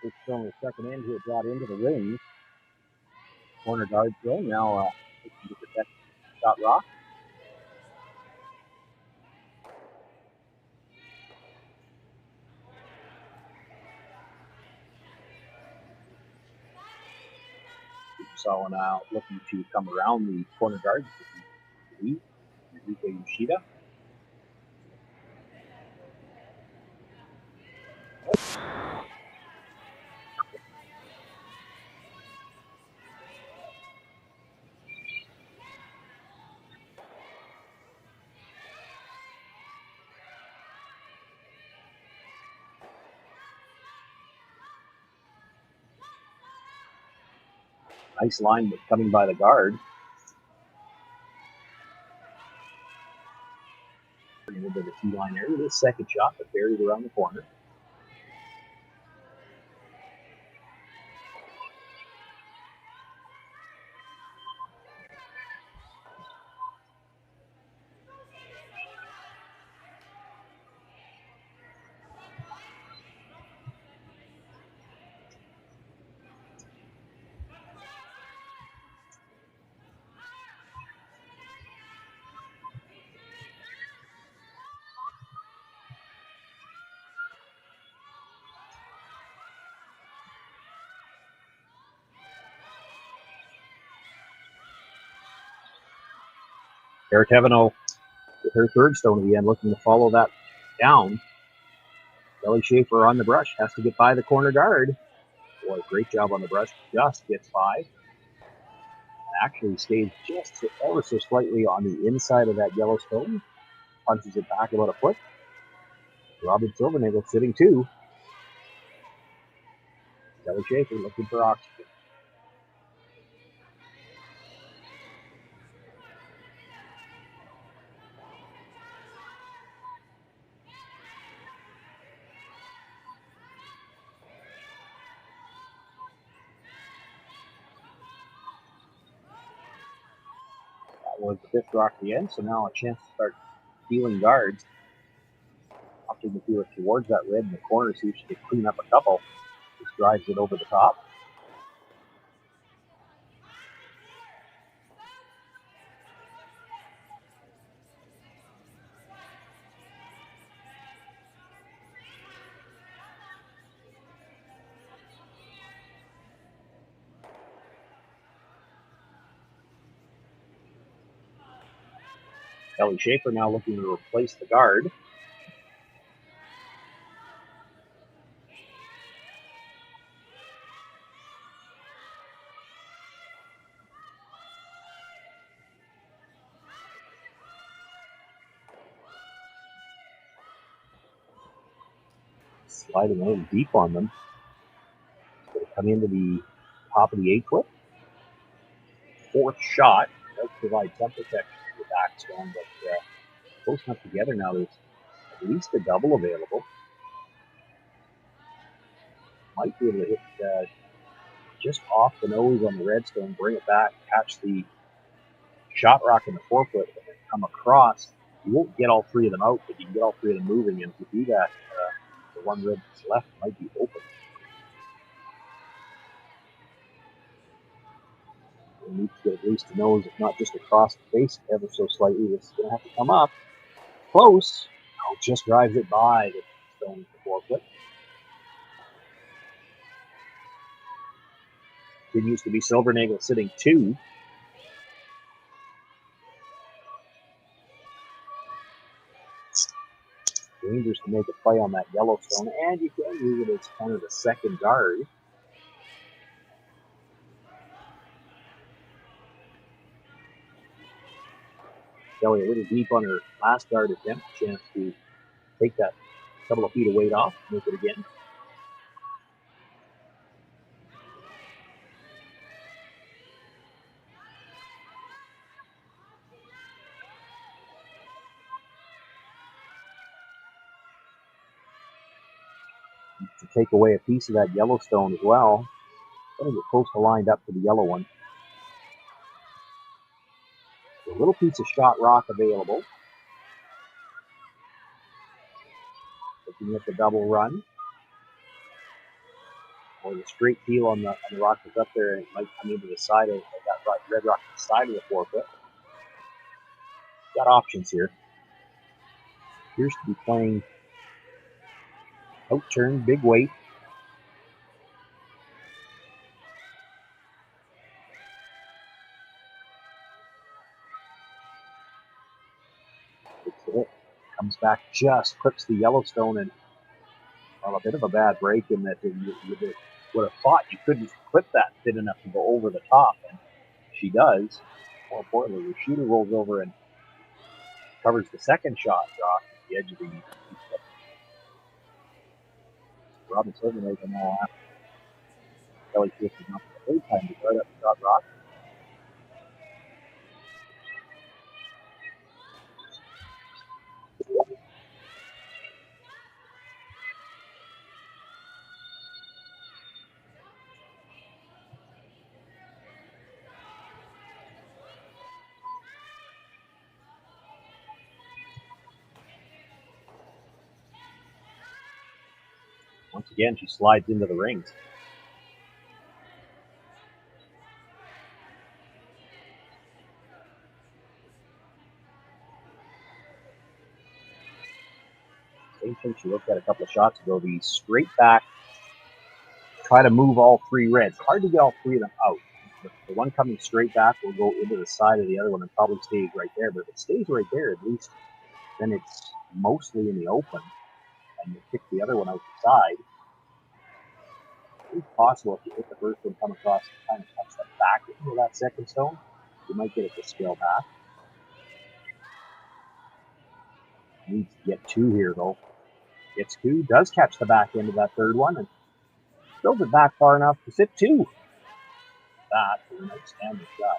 It's still the second end here, brought into the ring. Corner guard throw. Now get the shot rock. Fujisawa now looking to come around the corner guard. Yoshida. Nice line coming by the guard. Into the T-line area. This second shot, but buried around the corner. Eric Hevano with her third stone at the end, looking to follow that down. Kelly Schaefer on the brush, has to get by the corner guard. Boy, great job on the brush, just gets by. Actually stays just ever so slightly on the inside of that yellow stone. Punches it back about a foot. Robyn Silvernagle sitting two. Kelly Schaefer looking for oxygen. Was the fifth rock at the end, so now a chance to start stealing guards. Opting to do it towards that red in the corner, see if she can clean up a couple. Just drives it over the top. Kelly Schaefer now looking to replace the guard. Sliding a little deep on them. Going to come into the top of the 8-foot. Fourth shot. Does provide some protection to the backstone, but close enough together now. There's at least a double available. Might be able to hit just off the nose on the redstone, bring it back, catch the shot rock in the 4-foot, and then come across. You won't get all three of them out, but you can get all three of them moving. And if you do that, the one red that's left might be open. You need to get at least the nose, if not just across the face ever so slightly. This is going to have to come up. Close. Oh, just drives it by the stone the 4-foot. Continues to be Silvernagle sitting two. Dangerous to make a play on that Yellowstone, and you can use it as kind of the second guard. Kelly a little deep on her last guard attempt, chance to take that couple of feet of weight off, make it again. To take away a piece of that Yellowstone as well. Getting it close to lined up to the yellow one. A little piece of shot rock available. Looking at the double run. or the straight peel on the rock that's up there, and it might come into the side of that red rock, the side of the forefoot. Got options here. Appears to be playing out turn, big weight. It's the hit. Comes back, just clips the Yellowstone, and well, a bit of a bad break in that you would have thought you couldn't clip that thin enough to go over the top, and she does. More importantly, the shooter rolls over and covers the second shot draw at the edge of the Robyn Silvernagle now after Kelly Christie up for the third time to guard up the shot rock. Once again, she slides into the rings. Same thing she looked at a couple of shots ago. The straight back, try to move all three reds. Hard to get all three of them out. The one coming straight back will go into the side of the other one and probably stays right there. But if it stays right there, at least then it's mostly in the open, and you kick the other one out the side. It's possible if you hit the first one, come across and kind of touch the back into that second stone, you might get it to scale back. Needs to get two here, though. Gets two, does catch the back end of that third one, and builds it back far enough to sit two. That is an outstanding shot.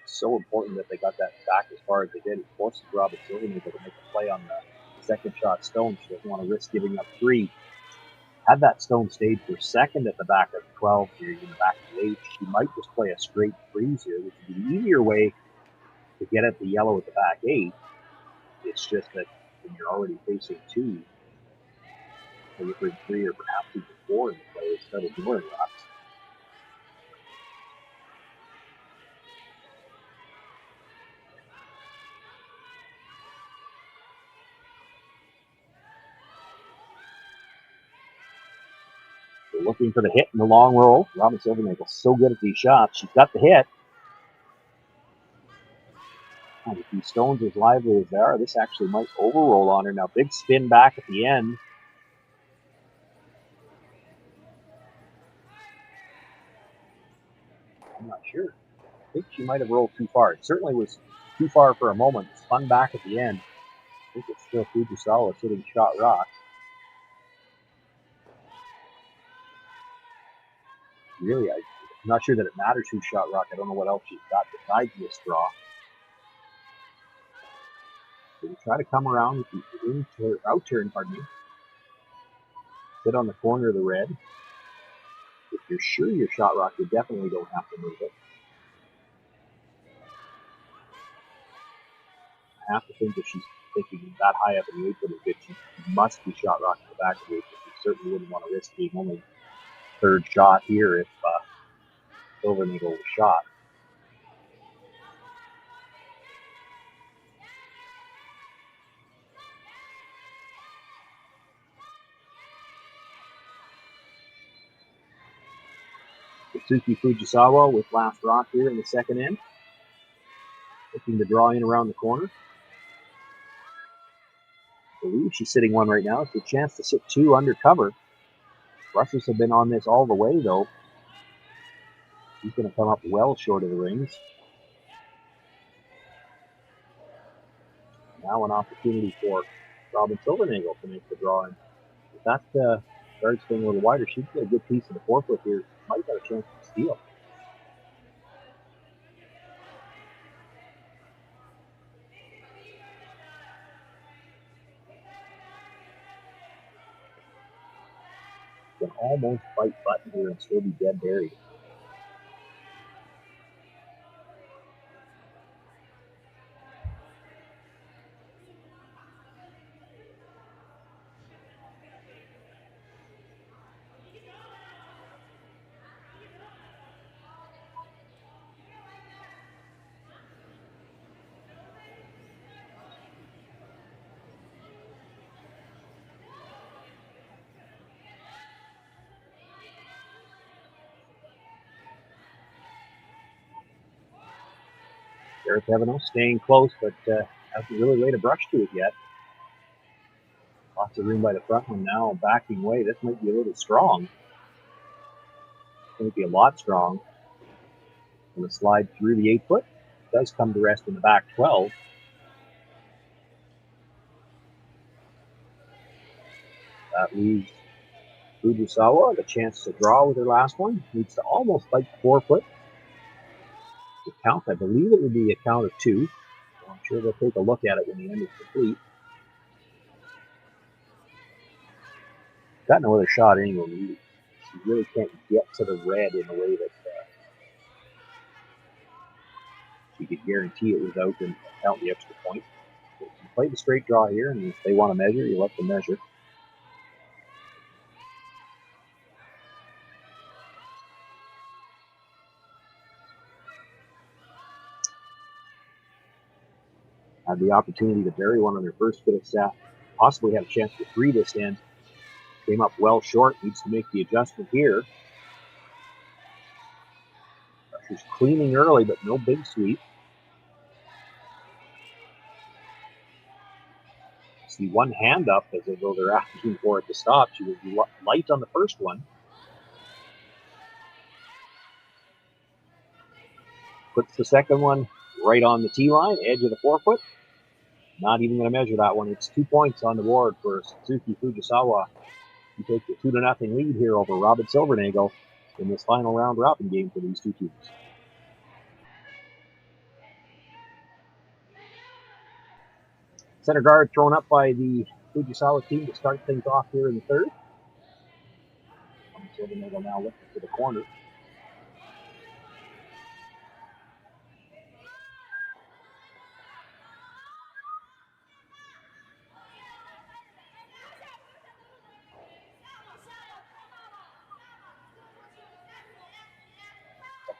So important that they got that back as far as they did. It forces Robyn Silvernagle to make a play on the second shot stone. She doesn't want to risk giving up three. Had that stone stayed for second at the back of 12 here, in the back of 8, she might just play a straight freeze here, which would be the easier way to get at the yellow at the back 8. It's just that when you're already facing two, so you bring three or perhaps even four in the play instead of ignoring rocks. Looking for the hit in the long roll. Robyn Silvernagle's so good at these shots. She's got the hit. And if these stones as lively as they are, this actually might overroll on her. Now, big spin back at the end. I'm not sure. I think she might have rolled too far. It certainly was too far for a moment. Spun back at the end. I think it's still Fujisawa sitting shot rock. Really, I'm not sure that it matters who shot rock. I don't know what else she's got besides this draw. So we try to come around into her out turn, pardon me. Sit on the corner of the red. If you're sure you're shot rock, you definitely don't have to move it. I have to think if she's thinking that high up in the 8-foot is good, she must be shot rock in the back of the 8-foot. You certainly wouldn't want to risk being only third shot here if Silvernagle was shot. Satsuki Fujisawa with last rock here in the second end. Looking to draw in around the corner. I believe she's sitting one right now. It's a chance to sit two under cover. Russians have been on this all the way, though. He's going to come up well short of the rings. Now an opportunity for Robyn Silvernagle to make the draw. And if that guard staying a little wider, she'd get a good piece of the forefoot here. Might have a chance to steal. Can almost bite button here and still be dead buried. Eric Evano staying close, but hasn't really laid a brush to it yet. Lots of room by the front one now, backing away. This might be a little strong. Might be a lot strong. Going to slide through the 8 foot. Does come to rest in the back 12. That leaves Fujisawa the chance to draw with her last one. Needs to almost fight the 4 foot. The count, I believe it would be a count of 2. So I'm sure they'll take a look at it when the end is complete. Got no other shot anyway. She really can't get to the red in a way that she could guarantee it was out and count the extra point. So you play the straight draw here, and if they want to measure, you let them measure. Had the opportunity to bury one on their first bit of set. Possibly had a chance to 3 this end. Came up well short. Needs to make the adjustment here. She's cleaning early, but no big sweep. See one hand up as though they're asking for it to stop. She was light on the first one. Puts the second one right on the tee line, edge of the 4 foot. Not even going to measure that one. It's 2 points on the board for Satsuki Fujisawa. You take the 2-0 lead here over Robyn Silvernagle in this final round robin game for these two teams. Center guard thrown up by the Fujisawa team to start things off here in the third. Silvernagle now looking to the corner.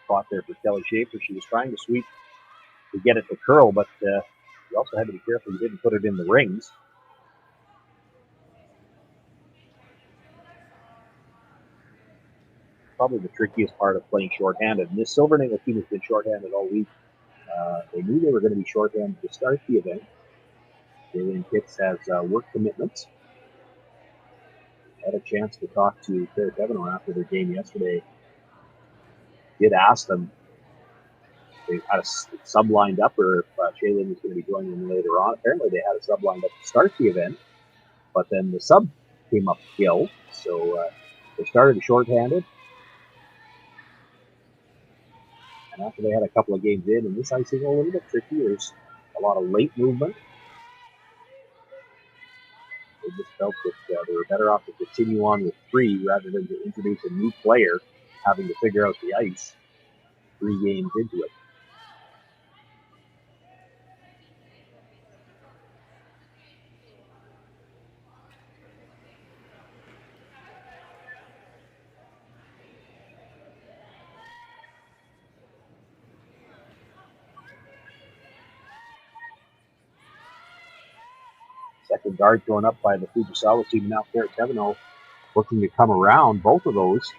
Caught there for Kelly Schaefer. She was trying to sweep to get it to curl, but you also had to be careful you didn't put it in the rings. Probably the trickiest part of playing shorthanded. And this Silvernagle team has been shorthanded all week. They knew they were going to be shorthanded to start the event. Jalen Pitts has work commitments. Had a chance to talk to Eric Evano after their game yesterday. Did ask them they had a sub lined up, or if Jalen was going to be joining them later on. Apparently, they had a sub lined up to start the event, but then the sub came up ill, so they started shorthanded. And after they had a couple of games in, and this icing a little bit tricky, there's a lot of late movement. They just felt that they were better off to continue on with 3 rather than to introduce a new player having to figure out the ice 3 games into it. Second guard thrown up by the Fujisawa team. Now Eric Evano looking to come around. Both of those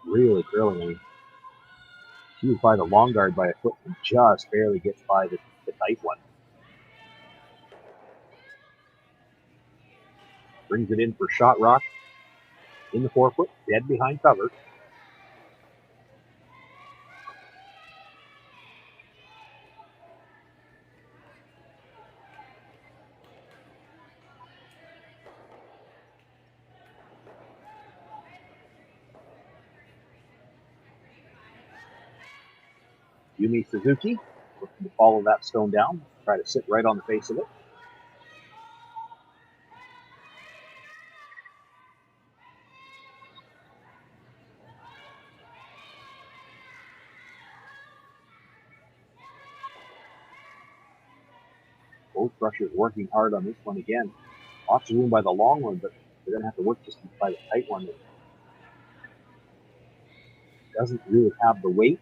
really curling. She was by the long guard by a foot and just barely gets by the tight one. Brings it in for shot rock in the 4 foot, dead behind cover. Yumi Suzuki looking to follow that stone down, try to sit right on the face of it. Both rushers working hard on this one again. Lots of room by the long one, but they're going to have to work just by the tight one. It doesn't really have the weight.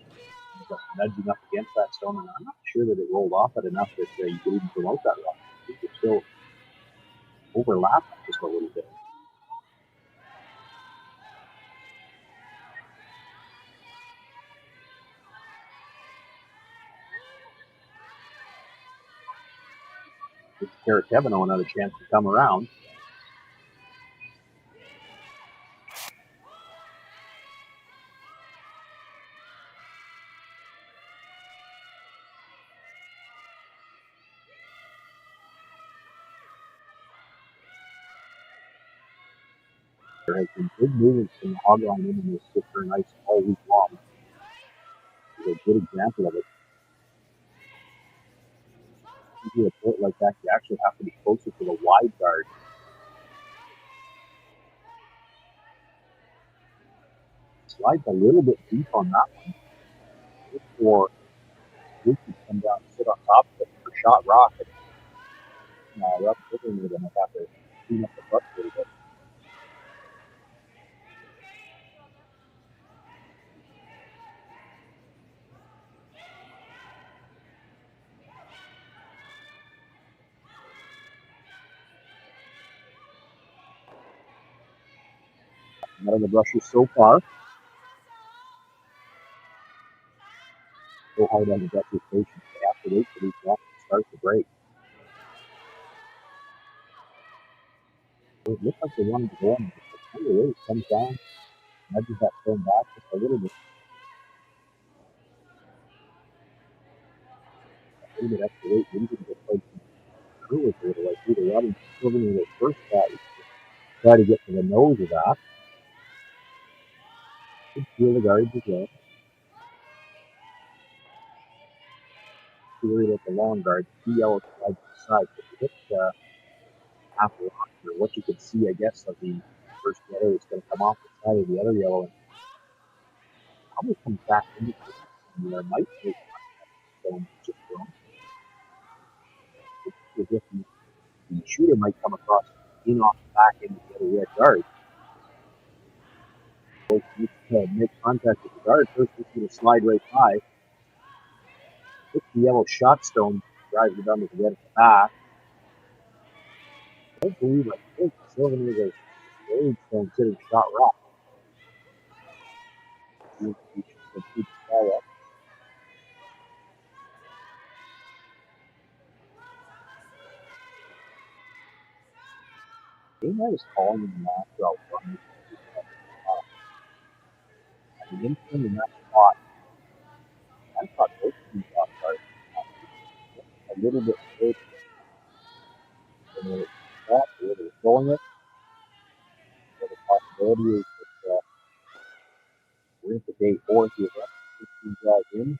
Just nudging up against that stone, and I'm not sure that it rolled off it enough that you could even promote that rock. I think it still overlapped just a little bit. Gives Karatevino another chance to come around. There has been big movements in the hog line in this sister and ice all week long. It's a good example of it. To do a point like that, you actually have to be closer to the wide guard. Slides a little bit deep on that one. Look for Luke to come down and sit on top of it for shot rock. Robyn Silvernagle going to have to clean up the butt a little bit. None of the brushes so far. So hard on the brushes patience. They have to wait for these blocks to start to break. It looks like they wanted to go in. It comes down, nudges that stone back just a little bit. A little bit extra weight. Maybe can get played through it a little like either Robyn Silvernagle first shot. Try to get to the nose of that. Could feel the guards as well. Worried at the long guard. 2 yellow side to side. If you hit half a rock, or what you could see, I guess, of the first yellow is going to come off the side of the other yellow and probably comes back into the there might take stone just wrong. It's as if the shooter might come across in off the back into the other red guard. So you make contact with the guard first, it's going to slide right by. Hit the yellow shot stone, drives it under the red at the back. I think Silvernagle is stone sitting shot rock. I was calling him the master out front. I mean, in that spot, I thought both of these shots are a little bit close. And when they were throwing it, so the possibility is that we're into day 4 of the event. 16 guys in.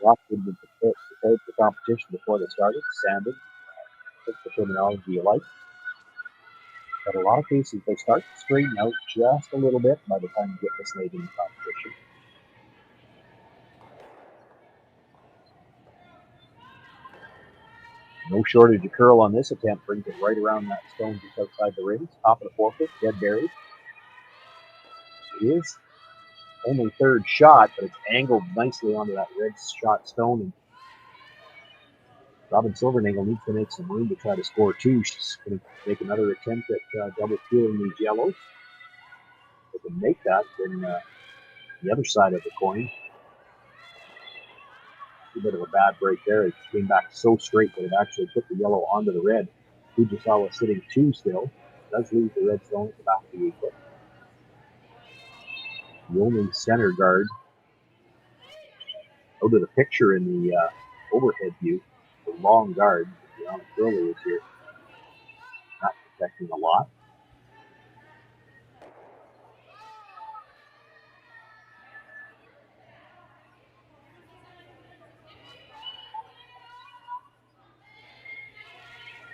Lots of them prepared for competition before they started, sanded, took the terminology you like. But a lot of cases, they start to straighten out just a little bit by the time you get this late in the competition. No shortage of curl on this attempt, brings it right around that stone just outside the rings. Top of the forefoot, dead buried. It is only third shot, but it's angled nicely onto that red shot stone. And Robyn Silvernagle needs to make some room to try to score 2. She's going to make another attempt at double peeling these yellows. If they can make that, then the other side of the coin. A bit of a bad break there. It came back so straight that it actually put the yellow onto the red. Fujisawa sitting 2 still. Does lose the red stone at the back of the 8 foot. The only center guard out of the picture in the overhead view, the long guard, the Gianna Curley is here. Not protecting a lot.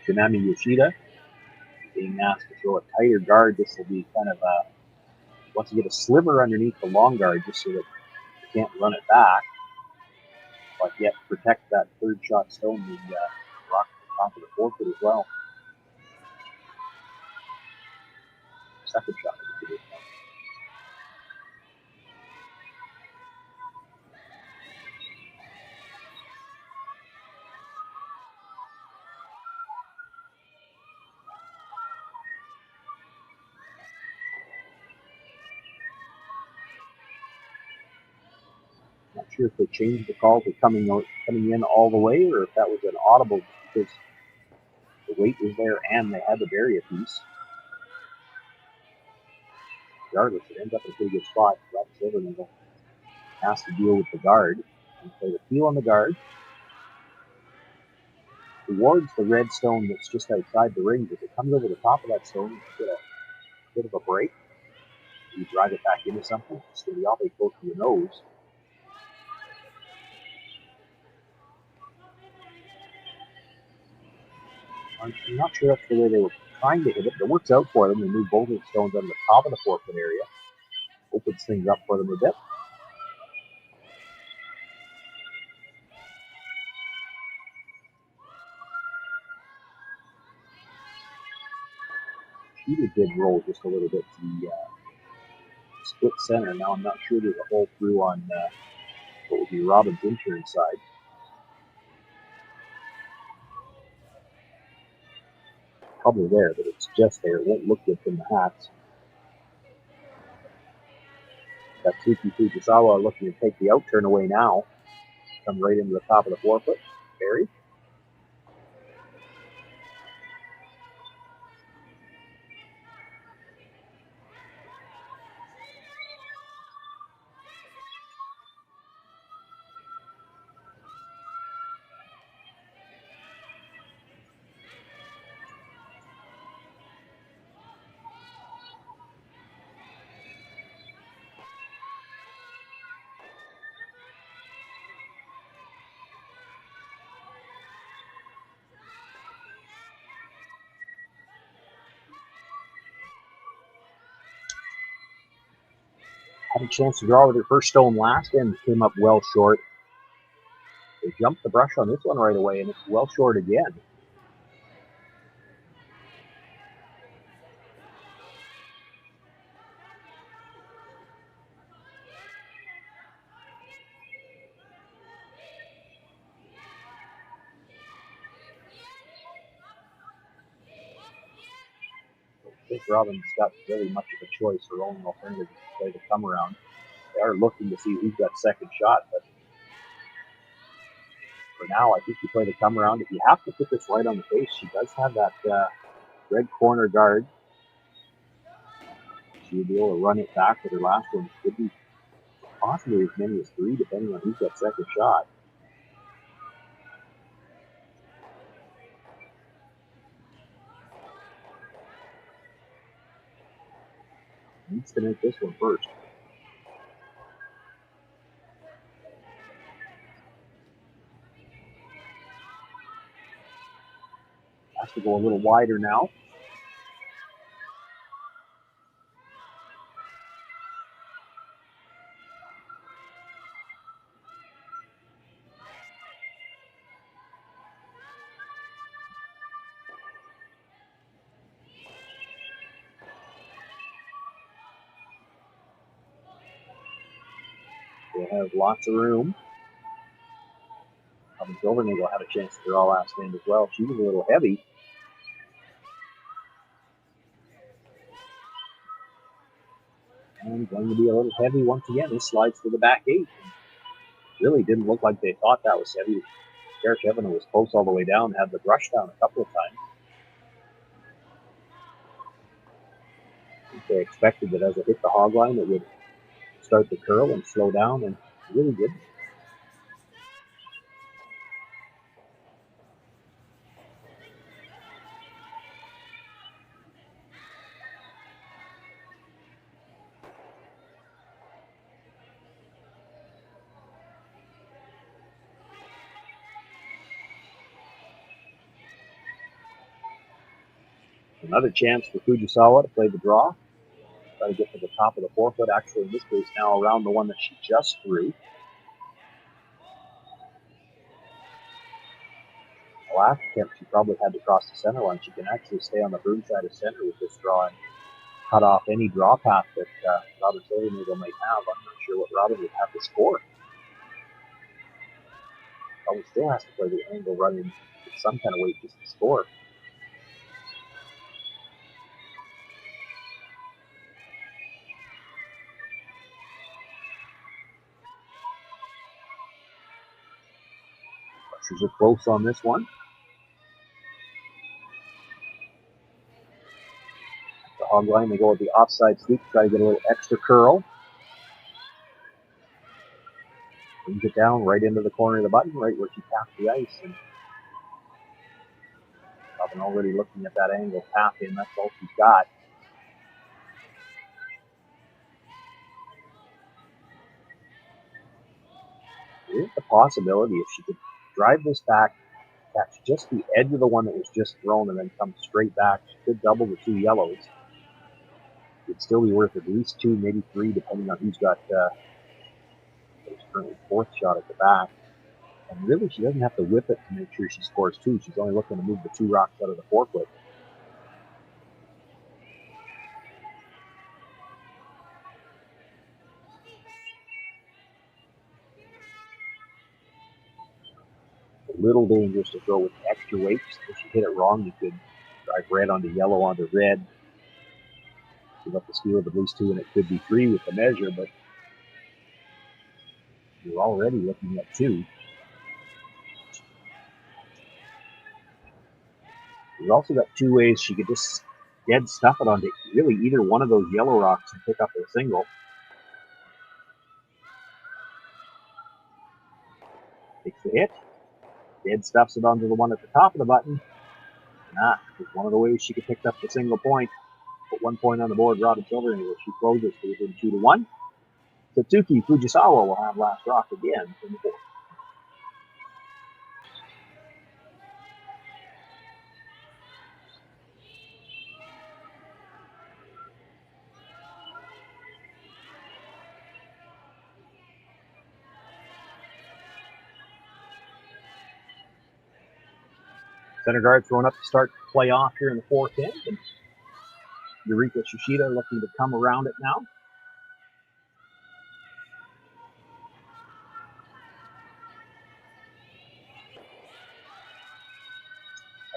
Kitami Yoshida being asked to throw a tighter guard. This will be kind of wants to get a sliver underneath the long guard just so that you can't run it back, but yet protect that third shot stone, the rock at the top of the forefoot as well. Second shot. Not sure if they changed the call to coming in all the way, or if that was an audible, because The weight was there, and they had to bury a piece. Regardless, it ends up in a pretty good spot. Robyn Silvernagle has to deal with the guard and play the peel on the guard towards the red stone that's just outside the ring. If it comes over the top of that stone, you get a bit of a break. You drive it back into something. It's going to be awfully close to your nose. I'm not sure that's the way they were trying to hit it, but it works out for them. They move both of the stones on the top of the 4-foot area. Opens things up for them a bit. She did roll just a little bit to the split center. Now I'm not sure there's a hole through on what would be Robyn's intern side. Probably there, but it's just there. It won't look good from the hats. Satsuki Fujisawa looking to take the out turn away now. Come right into the top of the 4-foot. Barry. Had a chance to draw with her first stone last and came up well short. They jumped the brush on this one right away, and it's well short again. I think Robyn's got really much of a choice. Her only alternative is to play the come around. They are looking to see who's got second shot, but for now, I think you play the come around. If you have to put this right on the face, she does have that red corner guard. She would be able to run it back with her last one. Could be possibly as many as 3, depending on who's got second shot. Needs to make this one first. Has to go a little wider now. They have lots of room. Robyn Silvernagle had a chance to draw last hand as well. She was a little heavy. And going to be a little heavy once again. This slides to the back 8. Really didn't look like they thought that was heavy. Derek Evans was close all the way down, had the brush down a couple of times. I think they expected that as it hit the hog line, it would start to curl and slow down, and it really didn't. Another chance for Fujisawa to play the draw. Try to get to the top of the 4-foot. Actually, in this case, now around the one that she just threw. The last attempt, she probably had to cross the center line. She can actually stay on the broom side of center with this draw and cut off any draw path that Robyn Silvernagle might have. I'm not sure what Robyn would have to score. Probably still has to play the angle running with some kind of weight just to score. Pressures are close on this one. hog line. They go with the offside sweep, try to get a little extra curl. Brings it down right into the corner of the button, right where she tapped the ice. And Robyn already looking at that angle, tap in. That's all she's got. There is the possibility if she could drive this back, catch just the edge of the one that was just thrown, and then come straight back. She could double the 2 yellows. It'd still be worth at least 2, maybe 3, depending on who's got currently 4th shot at the back. And really, she doesn't have to whip it to make sure she scores 2. She's only looking to move the 2 rocks out of the 4-foot. A little dangerous to throw with extra weight. If you hit it wrong, you could drive red onto yellow onto red. Give up the steal of at least 2, and it could be 3 with the measure, but you're already looking at 2. You've also got 2 ways she could just dead stuff it onto really either one of those yellow rocks and pick up a single. Takes the hit, dead stuffs it onto the one at the top of the button. It's one of the ways she could pick up the single point. Put 1 point on the board. Robyn Silvernagle, she closes to within 2-1. Satsuki Fujisawa will have last rock again in the board. Center guard thrown up to start play off here in the 4th end. And Eureka Shishida looking to come around it now.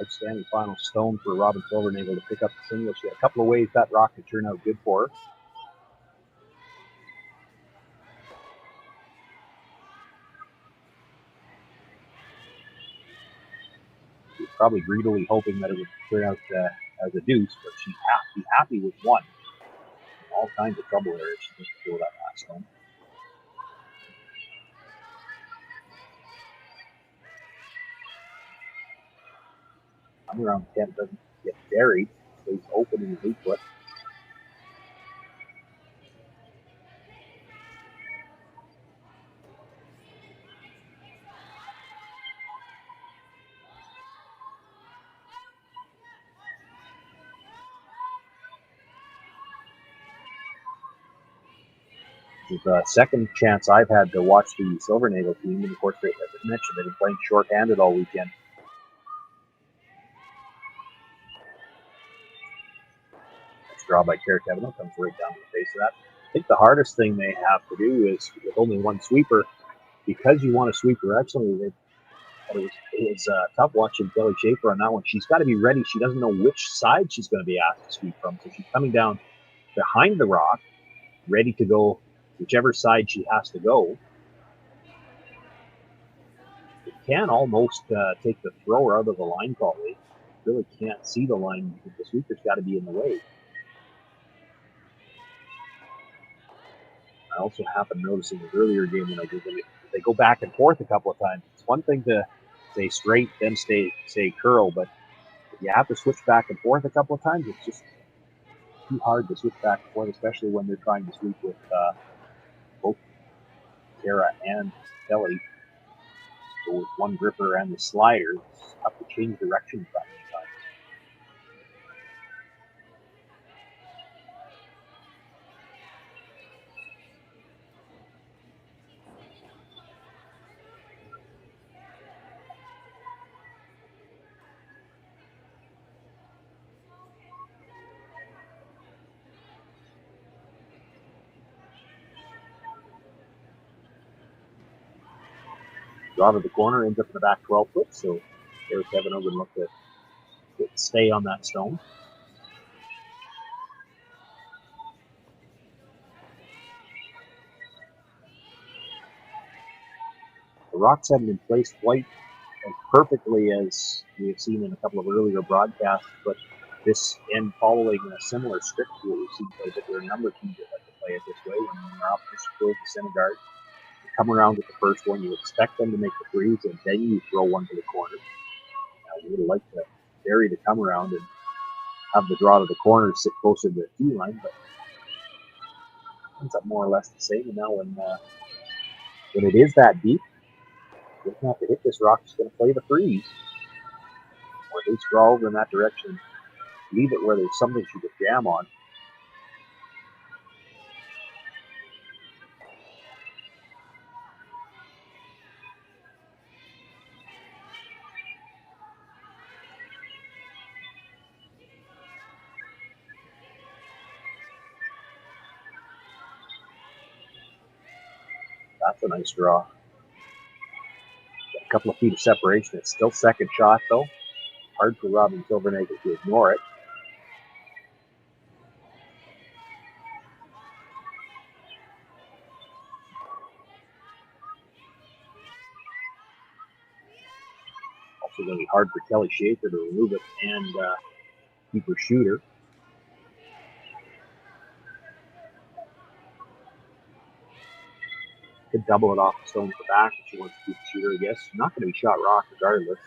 Outstanding final stone for Robyn Silvernagle to pick up the single. She had a couple of ways that rock could turn out good for her. She's probably greedily hoping that it would turn out as a deuce, but she'd have to be happy with 1. All kinds of trouble there if she doesn't throw that last stone. Coming around 10 doesn't get buried. Stays open in the 8-foot. It's the second chance I've had to watch the Silvernagle team, and of course, as I mentioned, they've been playing short-handed all weekend. Next draw by Kevino comes right down the face of that. I think the hardest thing they have to do is, with only 1 sweeper, because you want to sweep directionally, it was tough watching Kelly Schaefer on that one. She's got to be ready. She doesn't know which side she's going to be asked to sweep from, so she's coming down behind the rock, ready to go whichever side she has to go. It can almost take the thrower out of the line call. They really can't see the line because the sweeper's got to be in the way. I also happened to notice in the earlier game when I did them, they go back and forth a couple of times. It's one thing to say straight, then say curl, but if you have to switch back and forth a couple of times, it's just too hard to switch back and forth, especially when they're trying to sweep with both Tara and Kelly. So with one gripper and the slider, it's tough to change directions that many times. Draw to the corner, ends up in the back 12-foot, so Kevino would look to stay on that stone. The rocks haven't been placed quite as perfectly as we have seen in a couple of earlier broadcasts, but this end following a similar script to what we've seen quite a bit. There are a number of teams that like to play it this way when they're opposition throws the center guard. You come around with the first one, you expect them to make the freeze, and then you throw one to the corner. Now, we would like to vary the come around and have the draw to the corner sit closer to the tee line, but it ends up more or less the same. And now when it is that deep, you don't have to hit this rock. It's going to play the freeze, or at least draw over in that direction. Leave it where there's something she could jam on. That's a nice draw. Got a couple of feet of separation. It's still second shot, though. Hard for Robyn Silvernagle to ignore it. Also going to be hard for Kelly Schaefer to remove it and keep her shooter. Could double it off the stone for back if she wants to keep the shooter, I guess. Not going to be shot rock regardless.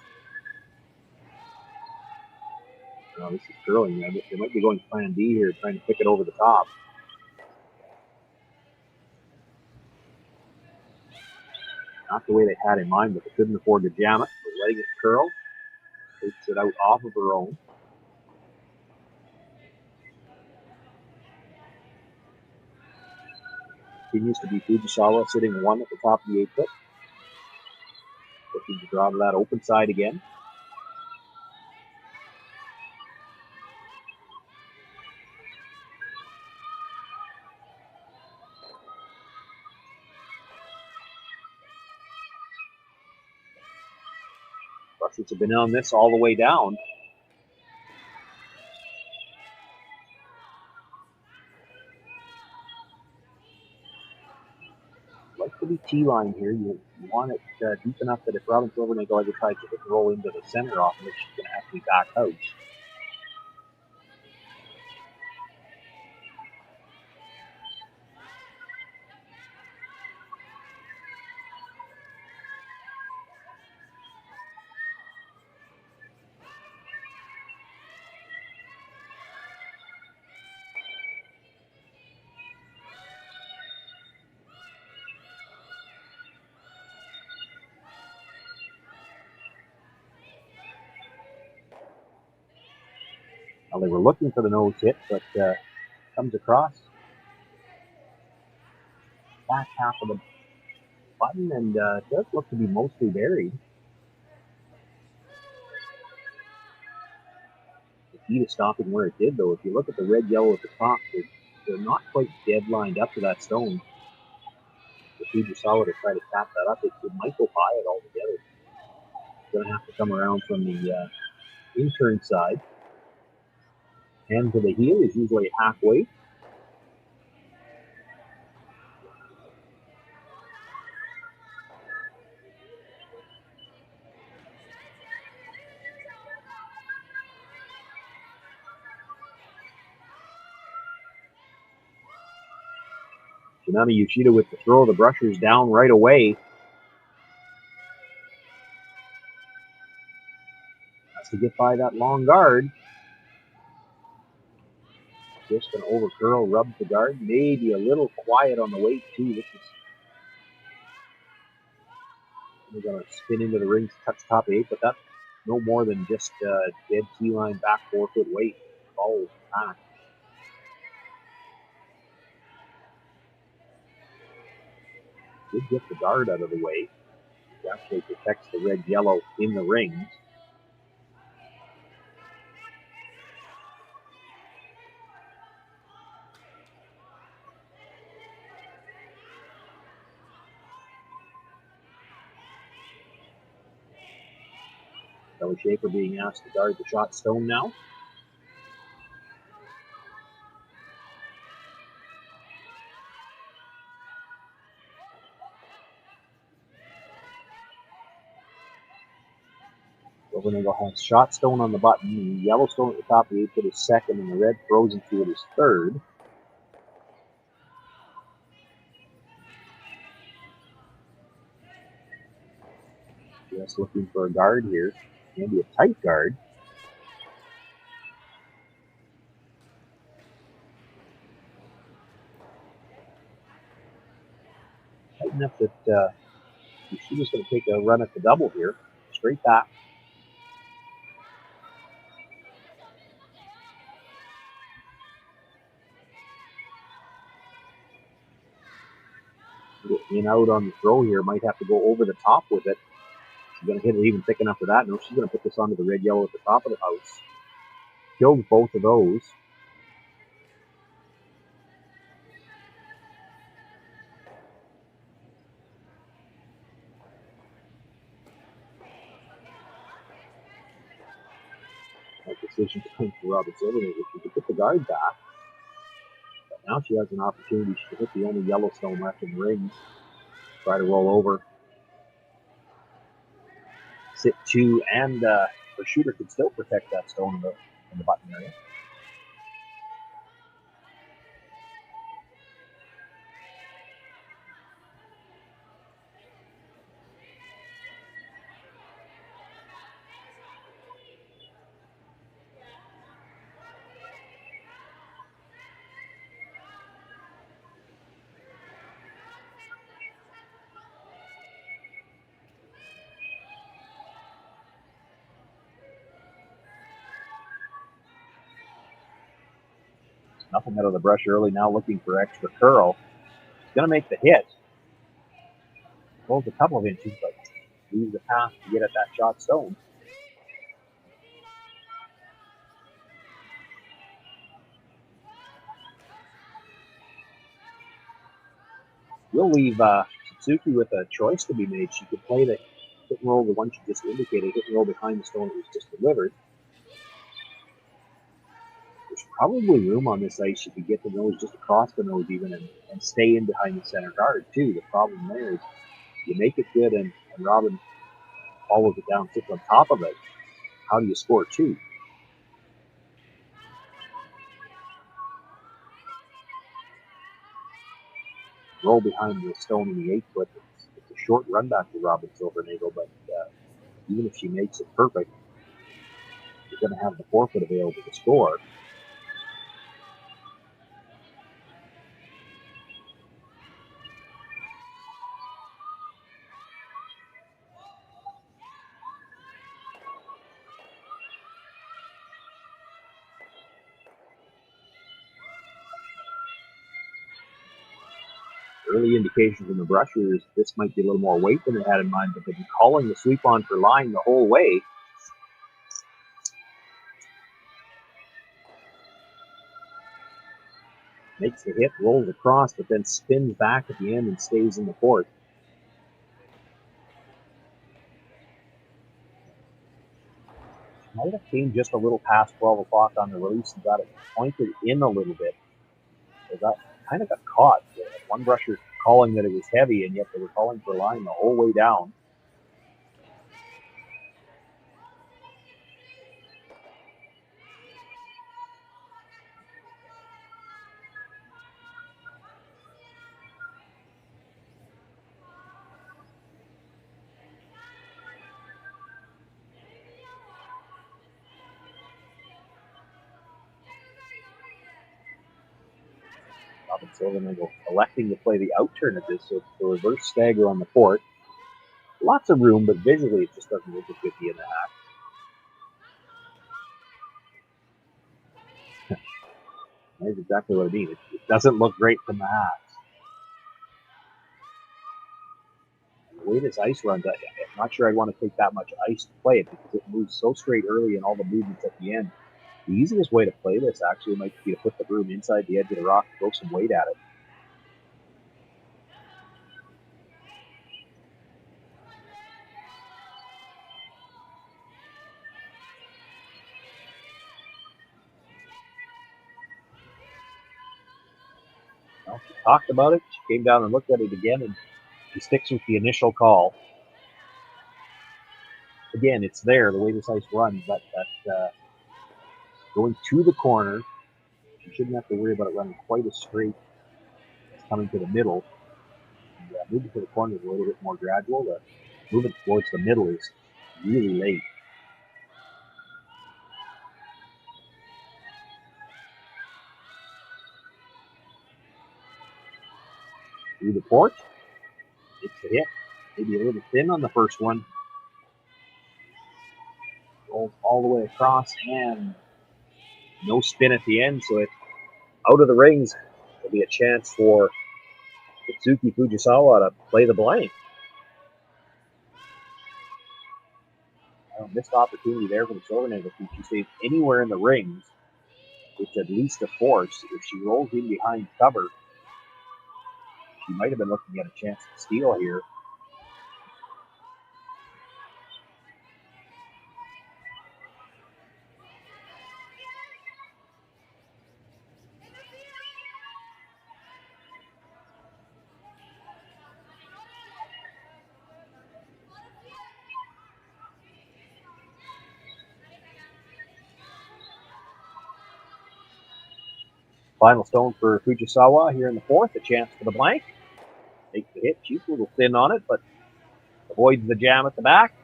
No, this is curling. They might be going plan B here, trying to pick it over the top. Not the way they had in mind, but they couldn't afford to jam it. So letting it curl. Takes it out off of her own. Continues to be Fujisawa sitting one at the top of the 8-foot. Looking to draw to that open side again. Russians have been on this all the way down. Like to be T-line here. You want it deep enough that if Robyn Silvernagle ever tries to hit and roll into the center off of it, she's going to have to be back out. Well, they were looking for the nose hit, but comes across back half of the button and does look to be mostly buried. The key to stopping where it did, though, if you look at the red yellow at the top, they're not quite dead lined up to that stone. If Fujisawa to try to tap that up, it might go by it altogether. It's going to have to come around from the in-turn side. Hand to the heel is usually halfway. Kitami Yoshida with the throw. The brushers down right away. Has to get by that long guard. Just an over curl, rubs the guard. Maybe a little quiet on the weight, too. This is. We're going to spin into the ring, touch top 8, but that's no more than just dead T-line back 4-foot weight. Follows back. Did get the guard out of the way. It actually protects the red-yellow in the rings. Kelly Schaefer being asked to guard the shot stone now. Silvernagle has shot stone on the button, the yellow stone at the top of the 8 foot is second, and the red frozen to it is third. Just looking for a guard here, maybe a tight guard. Tight enough that she was going to take a run at the double here, straight back. In out on the throw here, might have to go over the top with it. She's going to hit it even thick enough for that. No, she's going to put this onto the red yellow at the top of the house. Killed both of those. That decision time for Robyn Silvernagle. She could put the guard back. But now she has an opportunity. She could hit the only yellow stone left in the ring. Try to roll over. Sit two, and her shooter could still protect that stone in the button area. Nothing out of the brush early, now looking for extra curl. He's going to make the hit. Pulls a couple of inches, but leaves the path to get at that shot stone. We'll leave Satsuki with a choice to be made. She could play the hit and roll, the one she just indicated, hit and roll behind the stone that was just delivered. There's probably room on this ice. She could get the nose just across the nose even and stay in behind the center guard too. The problem there is you make it good and Robyn follows it down, sits on top of it. How do you score two? Roll behind the stone in the 8 foot. It's a short run back to Robyn Silvernagle, but even if she makes it perfect, you're going to have the 4 foot available to score. Early indications in the brushers, this might be a little more weight than they had in mind, but they've been calling the sweep on for line the whole way. Makes the hit, rolls across, but then spins back at the end and stays in the court. Might have came just a little past 12 o'clock on the release and got it pointed in a little bit. They kind of got caught. One brusher calling that it was heavy, and yet they were calling for line the whole way down. Robyn Silvernagle electing to play the outturn at this, so it's the reverse stagger on the court. Lots of room, but visually it just doesn't look as good in the hat. That's exactly what I mean. It doesn't look great from the hat. The way this ice runs, I'm not sure I'd want to take that much ice to play it because it moves so straight early and all the movements at the end. The easiest way to play this actually might be to put the broom inside the edge of the rock and throw some weight at it. Well, she talked about it. She came down and looked at it again, and she sticks with the initial call. again, it's there the way this ice runs. That going to the corner, you shouldn't have to worry about it running quite as straight as coming to the middle. Moving to the corner is a little bit more gradual. The movement towards the middle is really late. Through the port, it's a hit. Maybe a little thin on the first one. Rolls all the way across and no spin at the end, so it's out of the rings. There'll be a chance for Satsuki Fujisawa to play the blank. Missed opportunity there from Silvernagle. If she stays anywhere in the rings, it's at least a force. If she rolls in behind cover, she might have been looking at a chance to steal here. Final stone for Fujisawa here in the fourth. A chance for the blank. Takes the hit. She's a little thin on it, but avoids the jam at the back.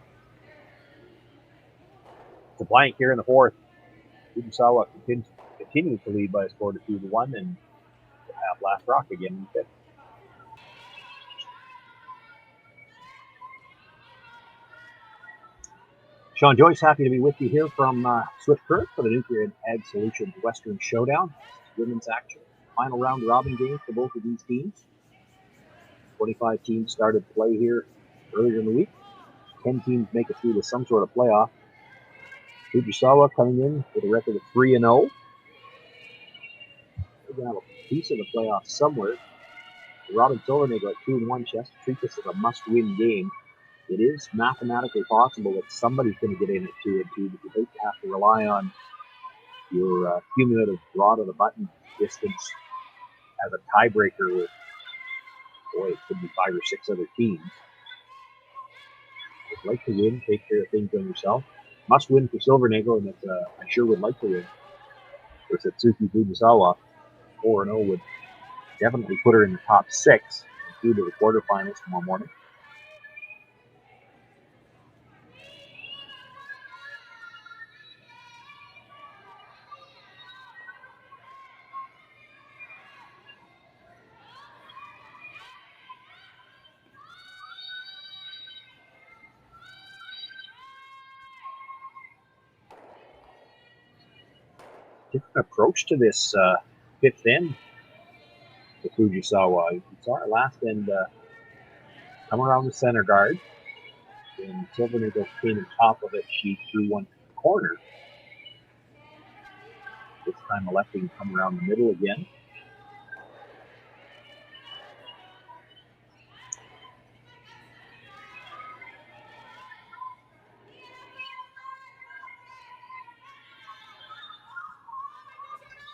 It's a blank here in the fourth. Fujisawa continues to lead by a score of 2-1, and we'll have last rock again in the fifth. Sean Joyce, happy to be with you here from Swift Current for the Nutrien Ag Solutions Western Showdown. Women's action. Final round robin games for both of these teams. 25 teams started play here earlier in the week. 10 teams make it through to some sort of playoff. Fujisawa coming in with a record of 3-0. They're going to have a piece of the playoffs somewhere. Robyn Silvernagle at 2-1. She has to treat this as a must-win game. It is mathematically possible that somebody's going to get in at 2-2, but you hate to have to rely on your cumulative draw to the button distance as a tiebreaker with, boy, it could be 5 or 6 other teams. I'd like to win, take care of things on yourself. Must win for Silvernagle, and it's, I sure would like to win for Satsuki Fujisawa. 4-0 would definitely put her in the top 6 through to the quarterfinals tomorrow morning. Different approach to this fifth end for Fujisawa. You saw her last end come around the center guard. When Silvernagle came on top of it, she threw one to the corner. This time electing to come around the middle again.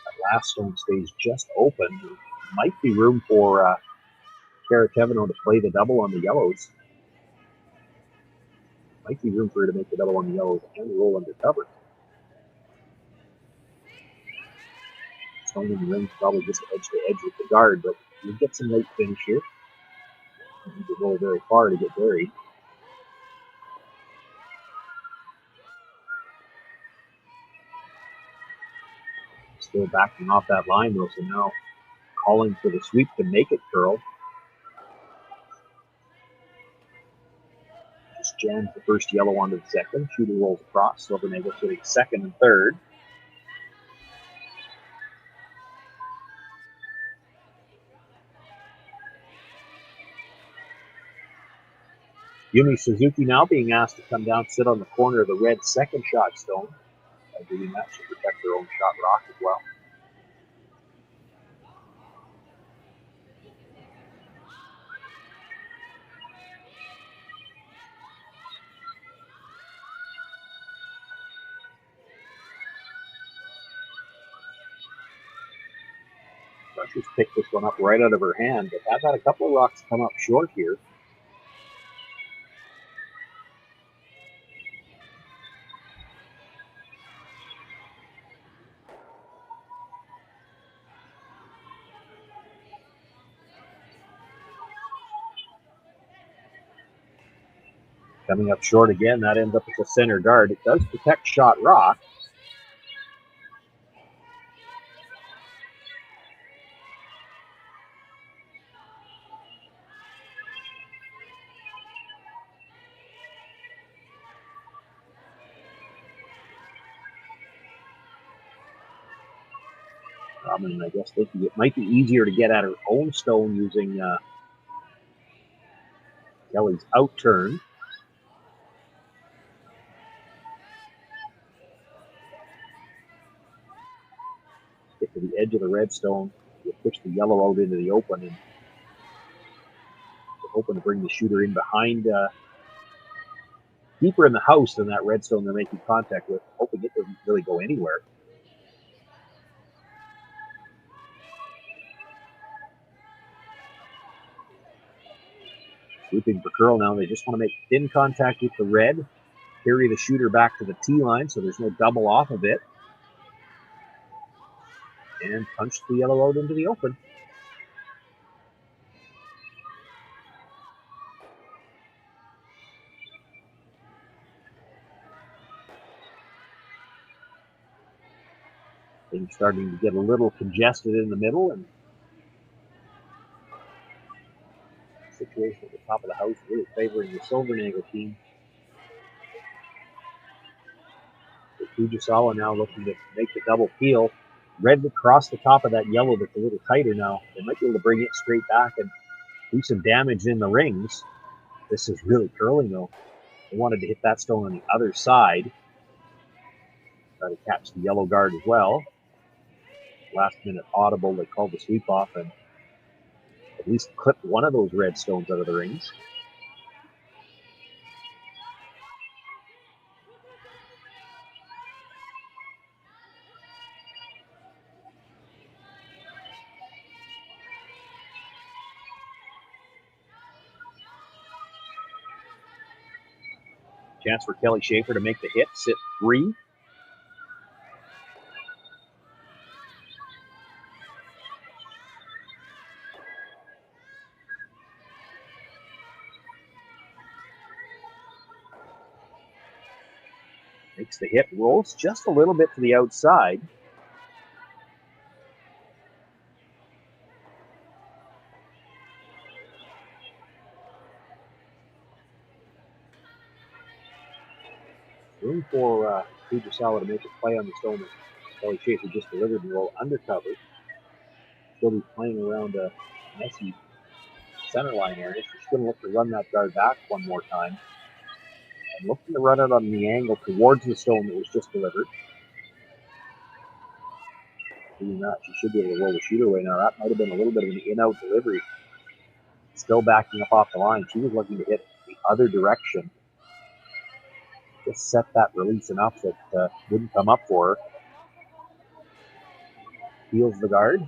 That last stone stays just open. There might be room for Kitami to play the double on the yellows. Might be room for her to make the double on the yellows and roll under cover. Stone in the ring probably just edge to edge with the guard, but you get some late finish here. You need to roll very far to get buried. Still backing off that line though, so now calling for the sweep to make it curl. Just jams the first yellow onto the second. Shooter rolls across. Silvernagle sitting second and third. Yumi Suzuki now being asked to come down, sit on the corner of the red second shot stone. By doing that, she'll protect her own shot rock as well. She's picked this one up right out of her hand, but has had a couple of rocks come up short here. Coming up short again, that ends up at the center guard. It does protect shot rock. Robyn, I guess, thinking it might be easier to get at her own stone using Kelly's out turn. Get to the edge of the red stone. You push the yellow out into the open and hoping to bring the shooter in behind, deeper in the house than that red stone they're making contact with, hoping it doesn't really go anywhere. Swooping for curl now. They just want to make thin contact with the red, carry the shooter back to the tee line so there's no double off of it, and punch the yellow out into the open. Things starting to get a little congested in the middle, and the situation at the top of the house really favoring the Silvernagle team. Fujisawa now looking to make the double peel. Red across the top of that yellow that's a little tighter now. They might be able to bring it straight back and do some damage in the rings. This is really curling though. They wanted to hit that stone on the other side. Try to catch the yellow guard as well. Last minute audible, they called the sweep off and at least clipped one of those red stones out of the rings. Chance for Kelly Schaefer to make the hit, sit 3. Makes the hit, rolls just a little bit to the outside. Room for Fujisawa to make a play on the stone that Kelly Schaefer just delivered and roll undercover. She'll be playing around a messy center line area. She's going to look to run that guard back one more time. And looking to run it on the angle towards the stone that was just delivered. Doing that, she should be able to roll the shooter away. Now, that might have been a little bit of an in-out delivery. Still backing up off the line. She was looking to hit the other direction. Just set that release enough that wouldn't come up for her. Heals the guard.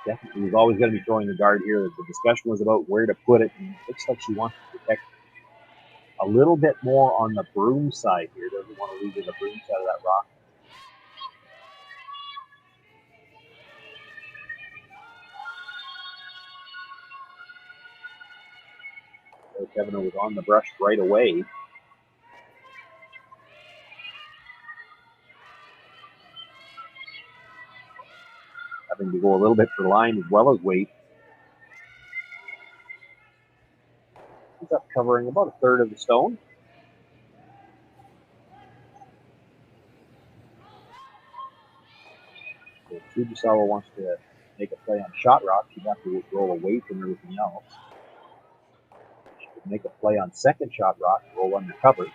Definitely, we've always got to be throwing the guard here. The discussion was about where to put it, and it looks like she wants to protect a little bit more on the broom side here. Doesn't want to leave the broom side of that rock. So Kevin was on the brush right away. Having to go a little bit for line as well as weight. He's up covering about a third of the stone. So Fujisawa wants to make a play on shot rock. She'd have to roll away from everything else. She could make a play on second shot rock, roll under cover.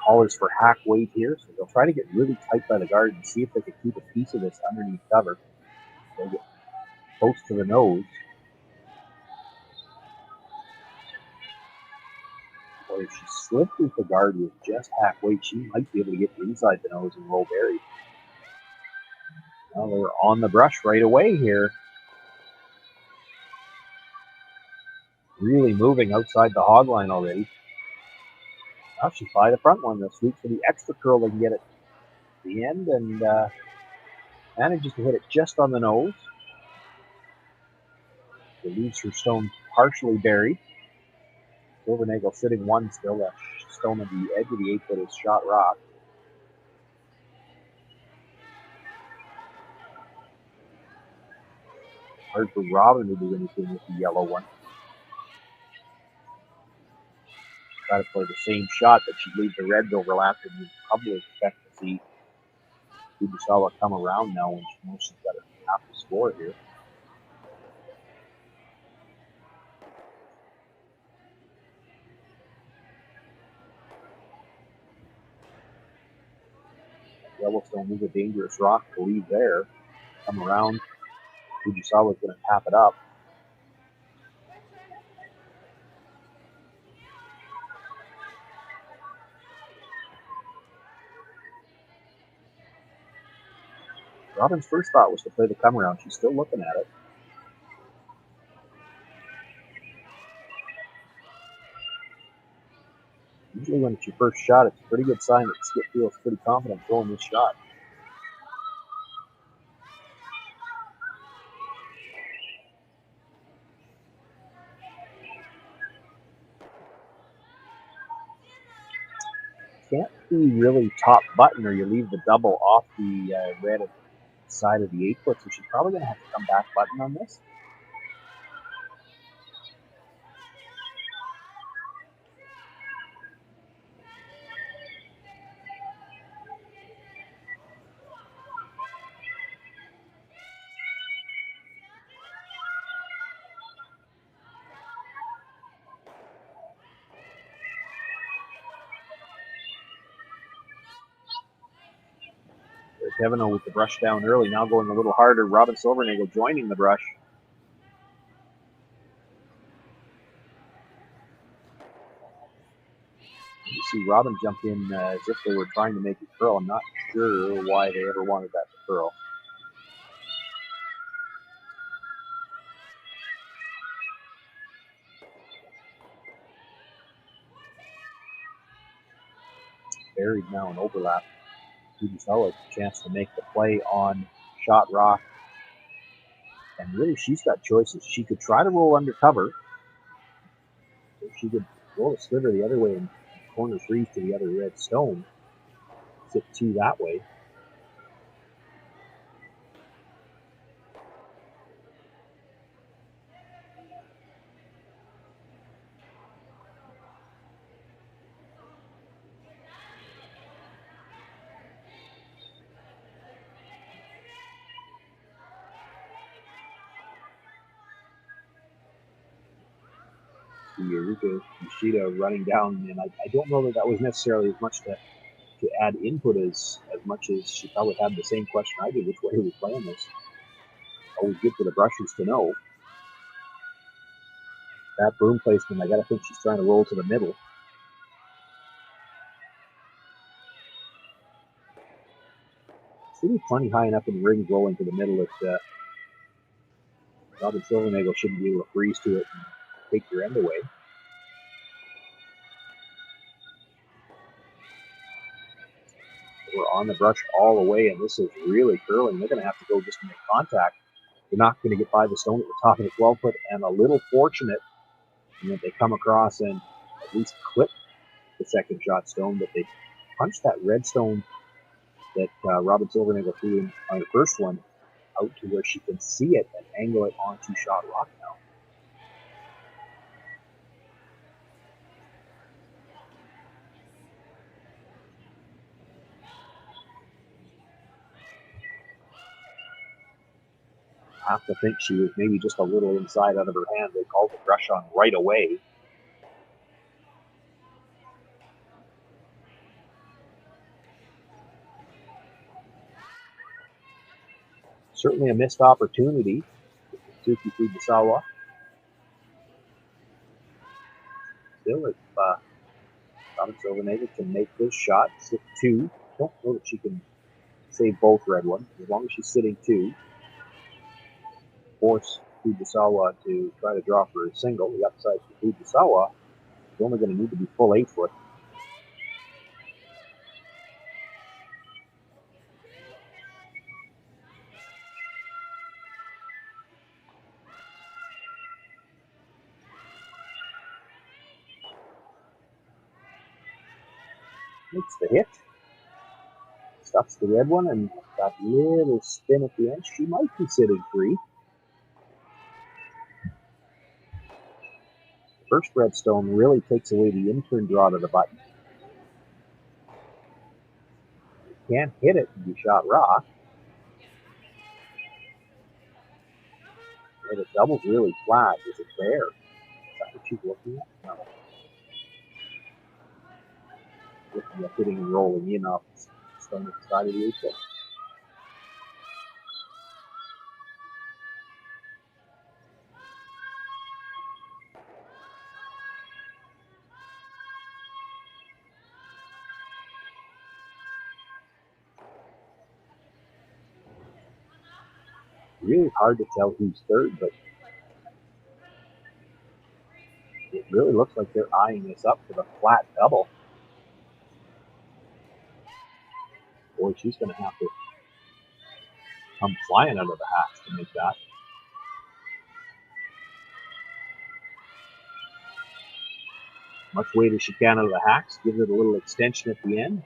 Callers for hack weight here, so they'll try to get really tight by the guard and see if they can keep a piece of this underneath cover. They get close to the nose. Boy, if she slipped with the guard with just half weight, she might be able to get inside the nose and roll Barry. Well, they're on the brush right away here. Really moving outside the hog line already. Now she's by the front one. They'll sweep for the extra curl. They can get it at the end and manages to hit it just on the nose. It leaves her stone partially buried. Silvernagle sitting one still. That stone at the edge of the 8-foot is shot rock. Hard for Robyn to do anything with the yellow one. Try to play the same shot, but she'd leave the reds overlapped, and you'd probably expect to see Fujisawa come around now when she knows she's got half the score here. Yellowstone is a dangerous rock to leave there. Come around. Fujisawa's going to tap it up. Robyn's first thought was to play the come around. She's still looking at it. Usually when it's your first shot, it's a pretty good sign that Skip feels pretty confident throwing this shot. Can't be really top button or you leave the double off the red side of the 8-foot, so she's probably going to have to come back button on this. Kevin with the brush down early, now going a little harder. Robyn Silvernagle joining the brush. You see Robyn jump in as if they were trying to make it curl. I'm not sure why they ever wanted that to curl. Buried now in overlap. Fujisawa has a chance to make the play on shot rock. And really, she's got choices. She could try to roll undercover. So she could roll a sliver the other way and corner freeze to the other red stone. Sit two that way. Eureka Yoshida running down, and I don't know that was necessarily as much to add input as much as she probably had the same question I did, which way are we playing this? Always good for the brushers to know. That broom placement, I gotta think she's trying to roll to the middle. She'll be plenty high enough in the ring rolling to the middle that Robyn Silvernagle shouldn't be able to freeze to it and take your end away. We're on the brush all the way, and this is really curling. They're going to have to go just to make contact. They're not going to get by the stone at the top of the 12-foot, and a little fortunate that they come across and at least clip the second shot stone, but they punch that red stone that Robyn Silvernagle threw in on the first one out to where she can see it and angle it onto shot rock now. I have to think she was maybe just a little inside out of her hand. They called the brush on right away. Certainly a missed opportunity. Satsuki Fujisawa. Still, if Robyn Silvernagle can make this shot, sit 2. Don't know that she can save both red ones. As long as she's sitting 2, force Fujisawa to try to draw for a single. The upside for Fujisawa is only going to need to be full 8 foot. Makes the hit. Stuffs the red one, and that little spin at the end. She might be sitting 3. First red stone really takes away the in-turn draw to the button. Can't hit it and be shot rock. And the double's really flat. Is it there? Is that what she's looking at? No. Looking at hitting and rolling in off the stone at the side of the 8 foot. Really hard to tell who's third, but it really looks like they're eyeing this up for the flat double. Boy, she's going to have to come flying out of the hats to make that. Much weight as she can out of the hacks. Gives it a little extension at the end.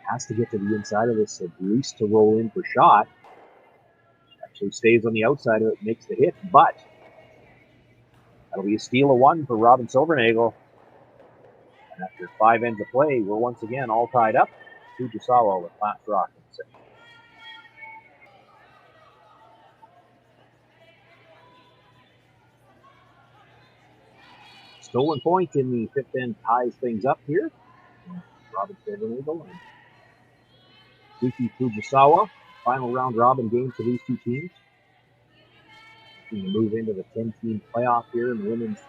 Has to get to the inside of this at least to roll in for shot. Actually stays on the outside of it, makes the hit, but that'll be a steal of 1 for Robyn Silvernagle. And after 5 ends of play, we're once again all tied up. Fujisawa with last rock in 6. Stolen point in the 5th end ties things up here. Robyn Silvernagle and Satsuki Fujisawa. Final round robin game for these two teams. We move into the 10-team playoff here in the women's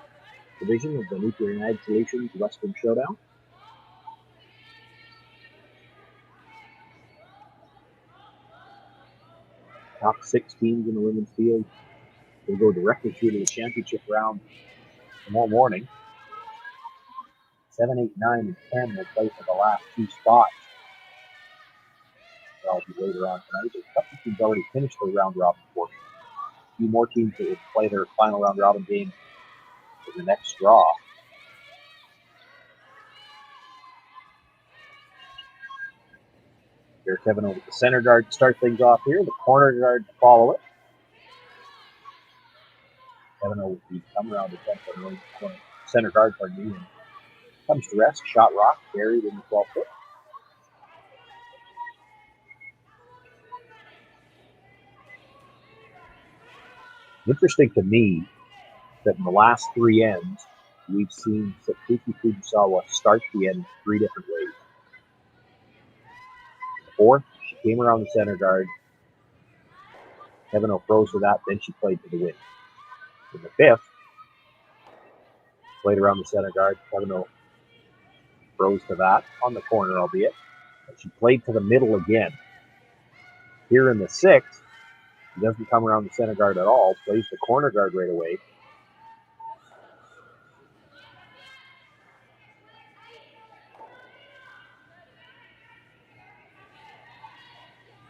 division of the Nutrien Ag Solutions Western Showdown. Top 6 teams in the women's field will go directly through to the championship round tomorrow morning. 7, 8, 9, and 10 will play for the last 2 spots. That'll be later on tonight. A couple teams already finished their round robin portion. A few more teams that will play their final round robin game in the next draw. Here's Kevin over the center guard to start things off here. The corner guard to follow it. Kevin will come around the center guard, and comes to rest. Shot rock buried in the 12 foot. Interesting to me that in the last 3 ends, we've seen Satsuki Fujisawa start the end 3 different ways. The 4th, she came around the center guard. Kevin froze to that, then she played to the win. In the 5th, played around the center guard. Kevin froze to that, on the corner albeit. But she played to the middle again. Here in the 6th, she doesn't come around the center guard at all, plays the corner guard right away.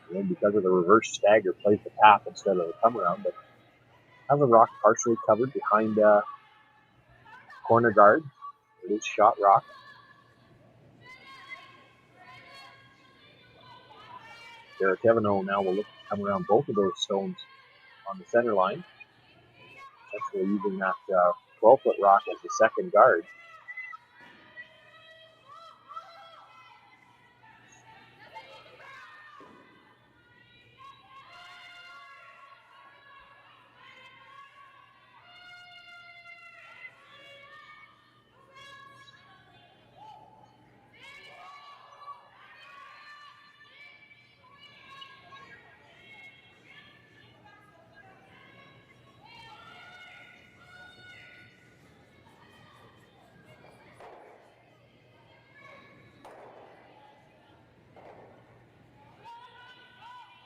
And then because of the reverse stagger, plays the tap instead of the come around, but has a rock partially covered behind corner guard. It is shot rock. Derek Evano now will look to come around both of those stones on the center line. Essentially using that 12-foot rock as the second guard.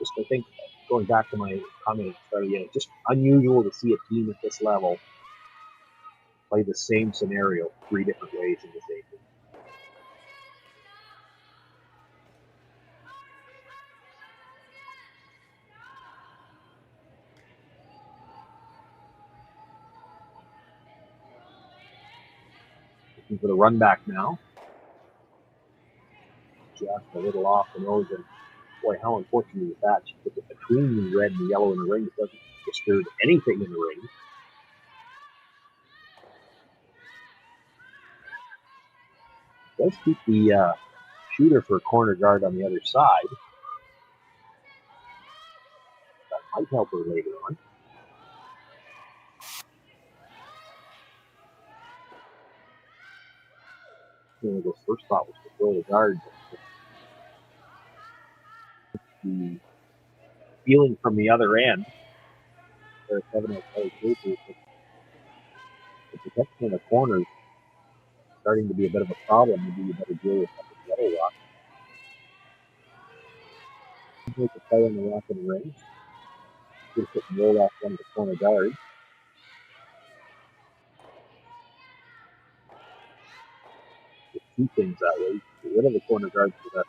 just I think going back to my comment at the start again, it's just unusual to see a team at this level play the same scenario 3 different ways in the same game. Looking for the run back now. Just a little off the nose, and boy, how unfortunate is that? She puts it between the red and the yellow in the ring. It doesn't disturb anything in the ring. Does keep the shooter for corner guard on the other side. That might help her later on. Silvernagle's first thought was to throw the guard. The feeling from the other end, there's Kevin the protection in the corners starting to be a bit of a problem. Maybe you better deal with the yellow rock. Take a play on the rock in the ring. Just it and roll off one of the corner guards. There's 2 things that way. Get rid of the corner guard so that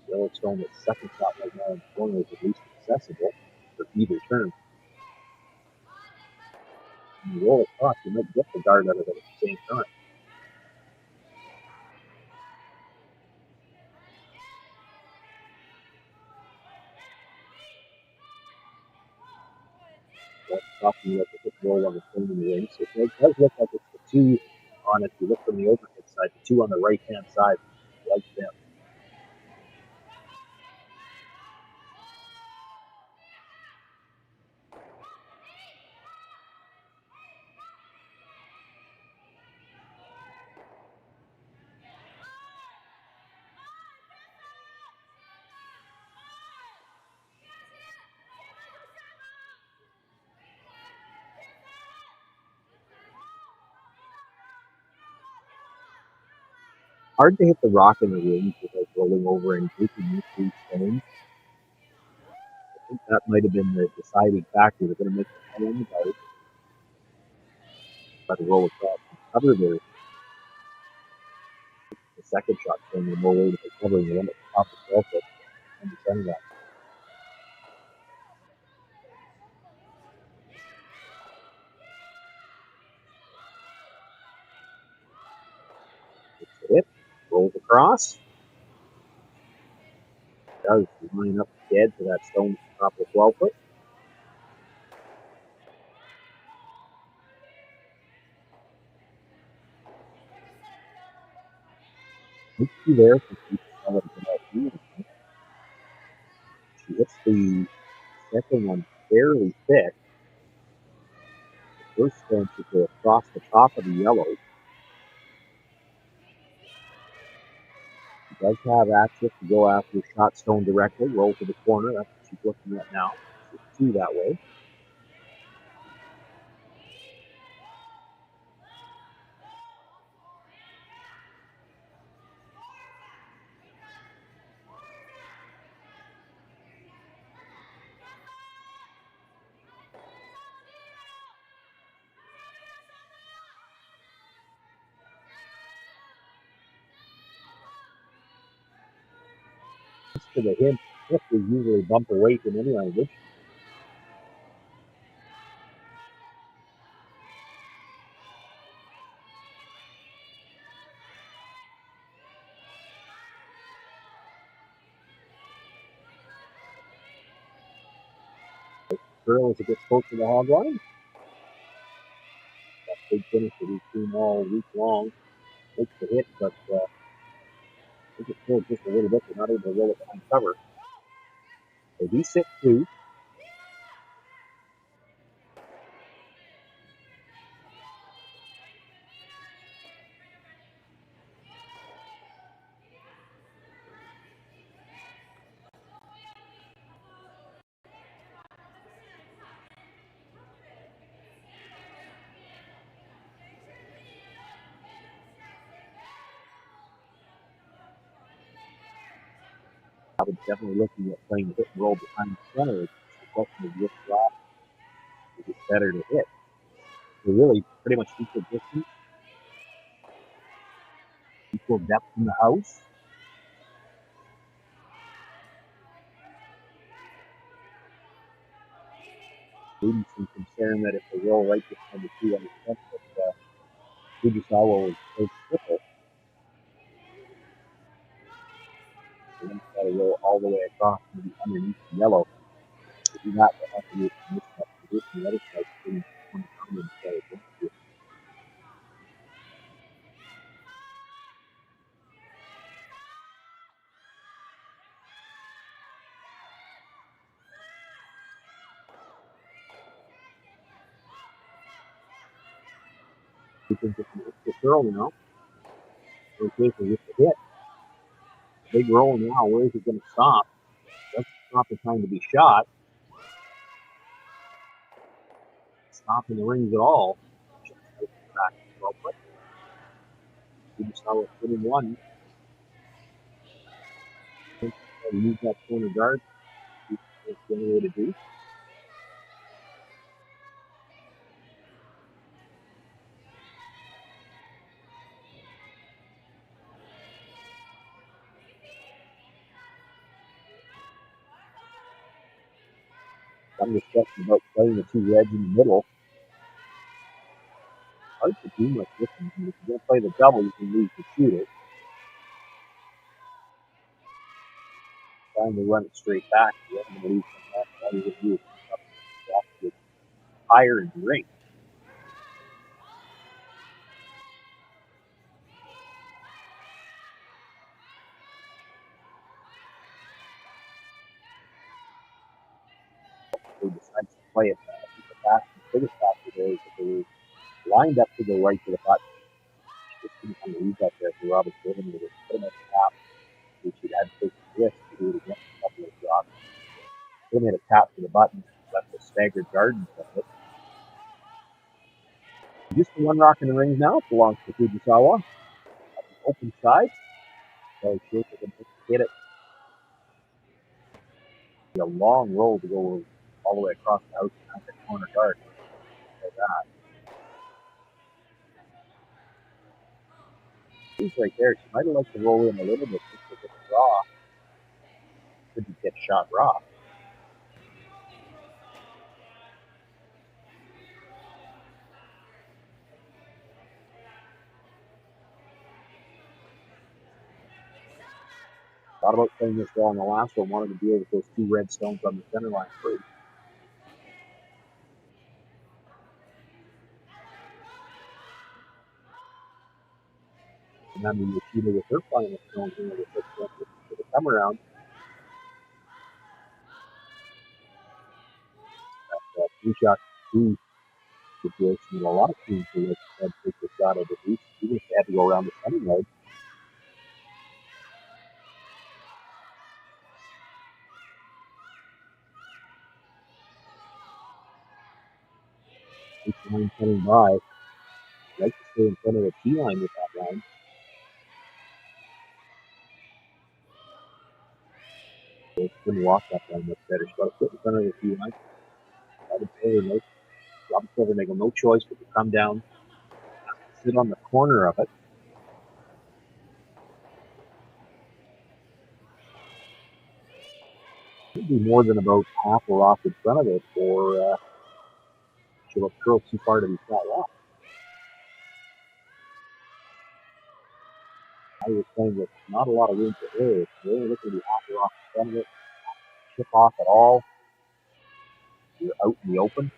Yellowstone, its second shot right now in the corner, is at least accessible for either turn. When you roll across, you might get the guard out of it at the same time. That's talking about the roll on the turn in the ring. So it does look like it's the 2 on it. If you look from the overhead side, the 2 on the right hand side, like them. Hard to hit the rock in the ring without rolling over and taking these 3 stones. I think that might have been the deciding factor. They're going to make the play on the guard. Try to roll across and cover the second shot, showing more weight if they're covering the one at the top of the foot and the center line. It's the hit, rolls across. Does line up dead to that stone at the top of the 12 foot. She there for she hits the second one fairly thick. The first stone should go across the top of the yellow. She does have access to go after shot stone directly, roll to the corner. That's what she's looking at now. She's 2 that way. To the hint, hip is usually bump weight in any language. Curl as it gets close to the hog line. That big finish that we've seen all week long. Takes the hit, but I think it's still just a little bit. They're not able to roll it behind cover. So he sits 2. I was definitely looking at playing the hit and roll behind the center. It's just a question of which drop is better to hit. They're really pretty much equal distance, equal depth in the house. Maybe some concern that if they roll right behind the 2 on the front, that Fujisawa was close triple. And then try to roll all the way across, maybe underneath the yellow. If you not have to use this position, the other side is going to come instead of going to. You can just hit the curl now. In case of just a hit. Big roll now. Where is it going to stop? Doesn't stop the time to be shot. Stop in the rings at all. Back well put. Fujisawa putting one. Use that corner guard. That's the only way to do. Some discussion about playing the 2 reds in the middle. Hard to do much different. If you're going to play the double, you can lose the shooter. Trying to run it straight back. You're going to lose from that. All you're going to do is pick up higher in the ring. They decide to play it. The biggest factor there is that they were lined up to go right to the button. Just didn't kind of leave that there for Robyn Silvernagle. They put him at the top, which he'd had to take the risk to do it against a couple of drops. Then made a tap to the button, left a staggered guard in front of it. Just the 1 rock in the rings now belongs to Fujisawa. At the open side. So Shaker can hit it. A long roll to go all the way across the house and the corner guard. Like that. She's right there. She might have liked to roll in a little bit just to get the draw. Couldn't get shot raw. Thought about playing this ball in the last one. Wanted to deal with those 2 red stones on the center line first. And then when you shoot it with her playing the stones in with the come around. That 3-shot 2 situation. A lot of teams who had to take the shot at the beach. She just had to go around the center line. Each line coming by. Like to stay in front of the T line with that line. So she couldn't walk that line much better. She got to put in front of the T line. Robyn Silvernagle, no choice but to come down, sit on the corner of it. Should be more than about half or off in front of it, or she'll curl too far to be shot off. I was saying that not a lot of room for error. You're only looking to be half or off in front of it, chip off at all. You're out in the open.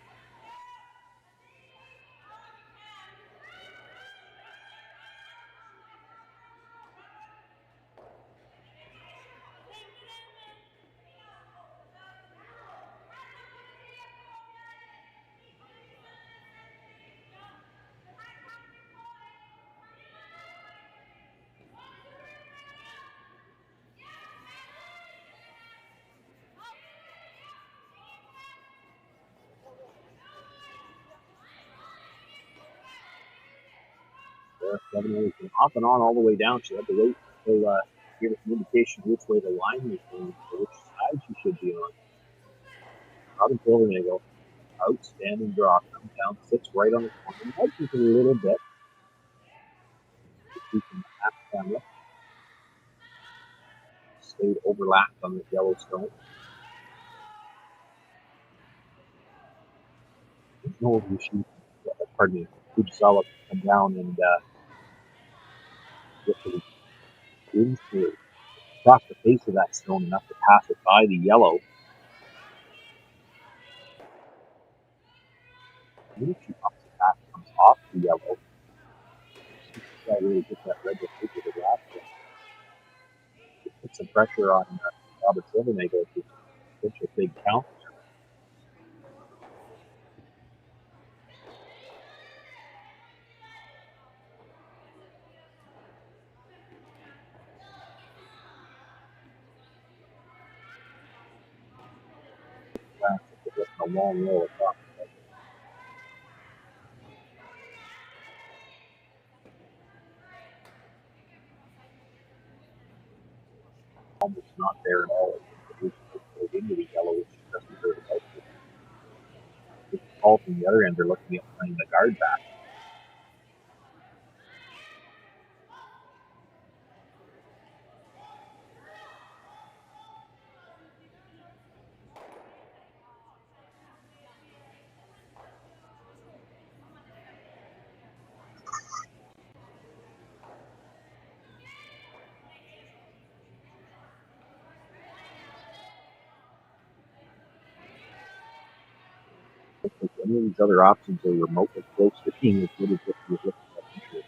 Sevigny's been off and on all the way down. She had to wait until give us an indication which way the line is going, or which side she should be on. Robyn Silvernagle, outstanding draw, comes down, sits right on the corner, nudges it a little bit. Keeping the half camera. Stayed overlapped on the yellow stone. No, pardon me, Fujisawa come down and get to into across the face of that stone enough to pass it by the yellow. Maybe she ups it back, comes off the yellow. She really get that red to the glass. Put some pressure on Robyn Silvernagle to pitch a big count. A long roll across. Almost not there at all. It's into the yellow, which doesn't hurt about it. It's all from the other end. They're looking at playing the guard back. Any of these other options are remotely close to being as good as what you're looking at.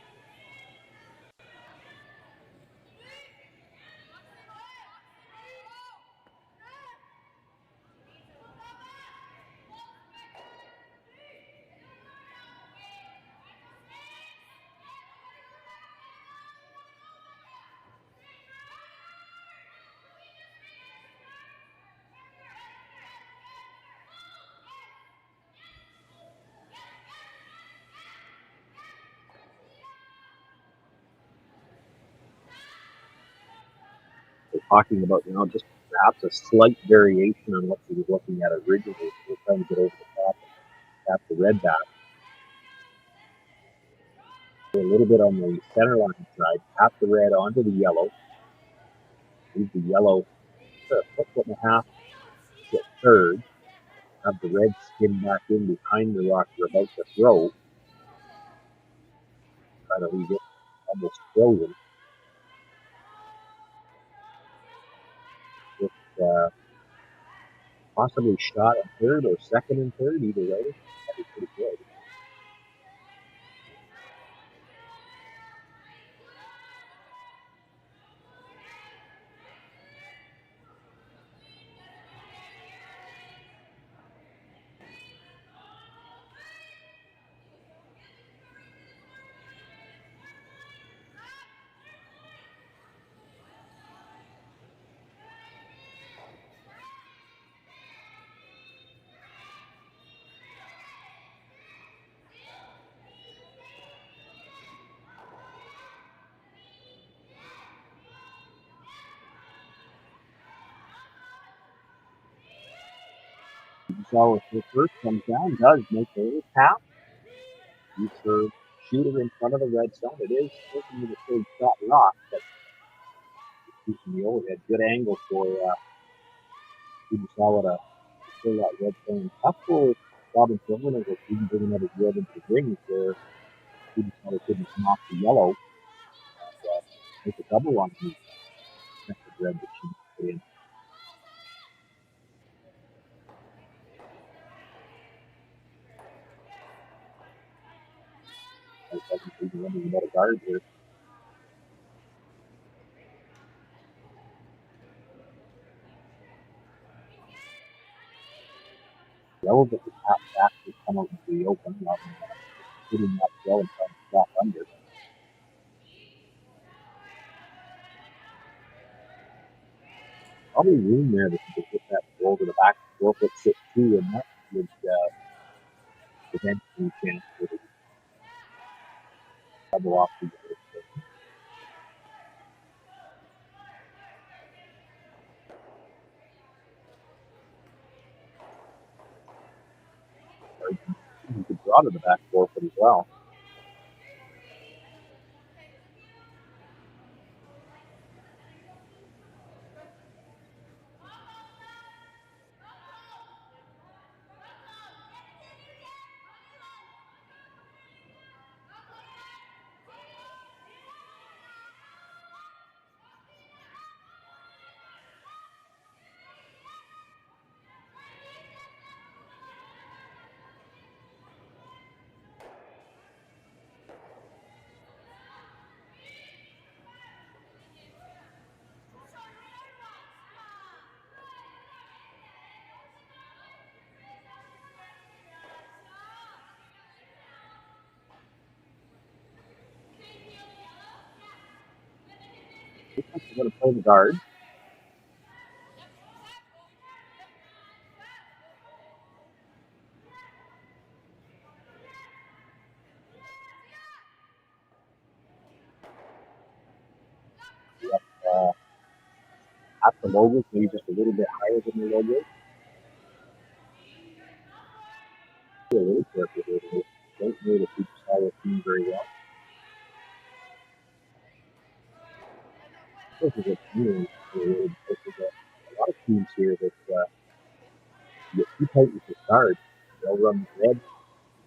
We're talking about, just perhaps a slight variation on what he was looking at originally. We're trying to get over the top and tap the red back. A little bit on the center line side, tap the red onto the yellow. Leave the yellow a foot and a half, get third. Have the red skin back in behind the rock you're about to throw. Try to leave it almost frozen. With possibly shot at third or second and third, either way. That'd be pretty good. So if the first comes down, does make a little tap. He's her shooter in front of the red stone. It is looking at the third shot rock, but keeping the overhead. Good angle for Fujisawa to pull that red stone. Tough for Robyn Silvernagle to even bring another red into the ring where Fujisawa couldn't knock the yellow and make a double on the second red that she put in. I wasn't even running another guard here. Yellow that was tapped back to come out into the open, hitting that shell and trying to drop under. Probably room there that you could get that roll to the back, 4 foot 6 2, and that would prevent any chance for the double off the other. draw to the back 4 foot as well. Looks like she's going to play the guard. At the logos, maybe just a little bit higher than the logos. A little careful here. Don't know the Fujisawa team very well. This is a team. There's a lot of teams here that get too tight with the guard. They'll run the red,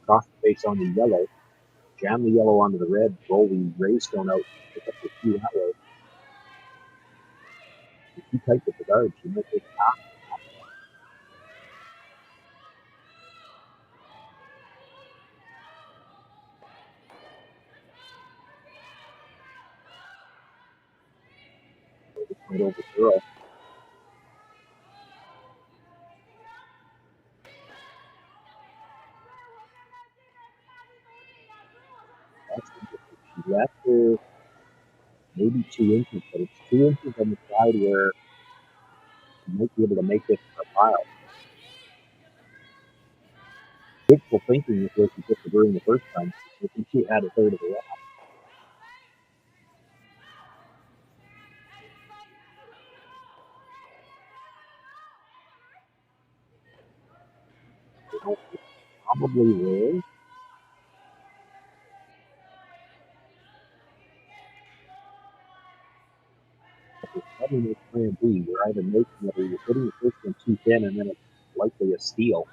cross the face on the yellow, jam the yellow onto the red, roll the gray stone out, pick up the 2 that way. You're too tight with the guard. You might take half. Might overthrow. That's interesting. She left her maybe 2 inches, but it's 2 inches on the side where you might be able to make this a pile. Wishful thinking is where she took the bird the first time. I think she had a third of the lap. Probably will. There's probably no plan B. You're either making it or you're putting the first one too thin and then it's likely a steal.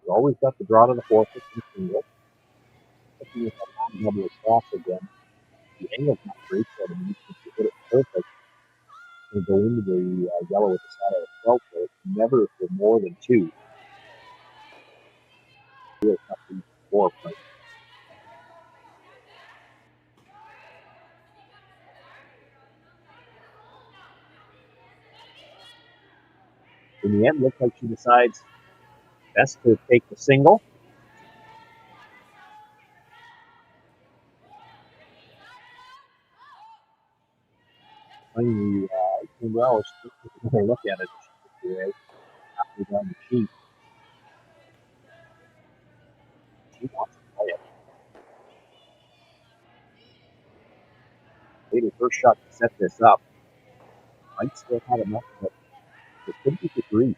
You always got to draw to the 4 foot and single. Looking at that double across again. The angle's not great, but I mean, if you hit it perfect, it'll go into the yellow with the saddle itself, but it's never for more than 2. Real tough to 4 point. In the end, looks like she decides best to take the single. Playing the well, when I look at it, halfway down the sheet. She wants to play it. Made her first shot to set this up. Might still have enough, but it could be the 3.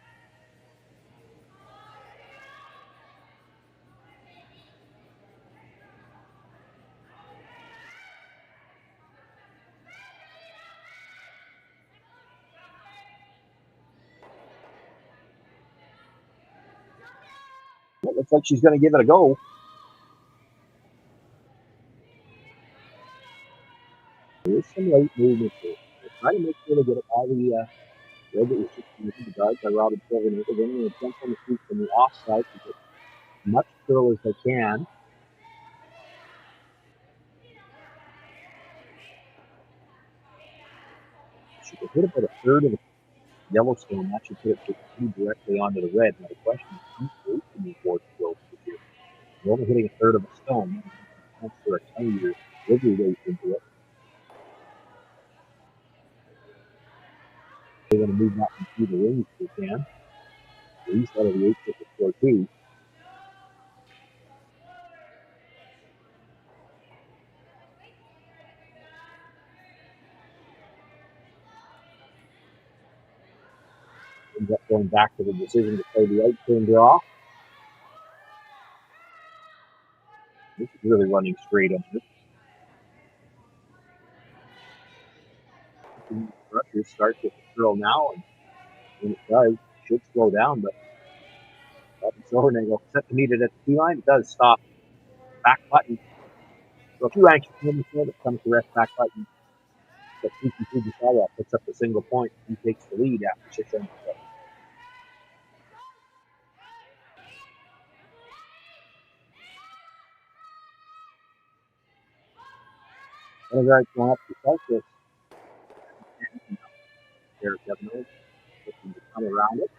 It looks like she's going to give it a go. There is some late movement here. They're trying to make sure to get it by the red that was just in the guard by Robyn Silvernagle. They're going to jump on the feet from the offside to get as much curl as they can. She could hit about a third of the Yellowstone. That should put it just directly onto the red. Now the question is, who's wasting the board skills here? You're only hitting a third of a stone. That's for a tinier delivery weight into it. They want to move that one through the rings if they can. At least out of the 8 to score 2. Ends up going back to the decision to play the out-turn draw. This is really running straight under. Rushers starts with the throw now, and when it does, it should slow down, but Robyn Silvernagle set to meet it at the 2 line. It does stop. Back button. So a few anxious moments there that comes to rest back button. Satsuki Fujisawa puts up the single point. He takes the lead after 6 ends play. One guard going up to Celsius. There, Kevin Owens looking to come around it.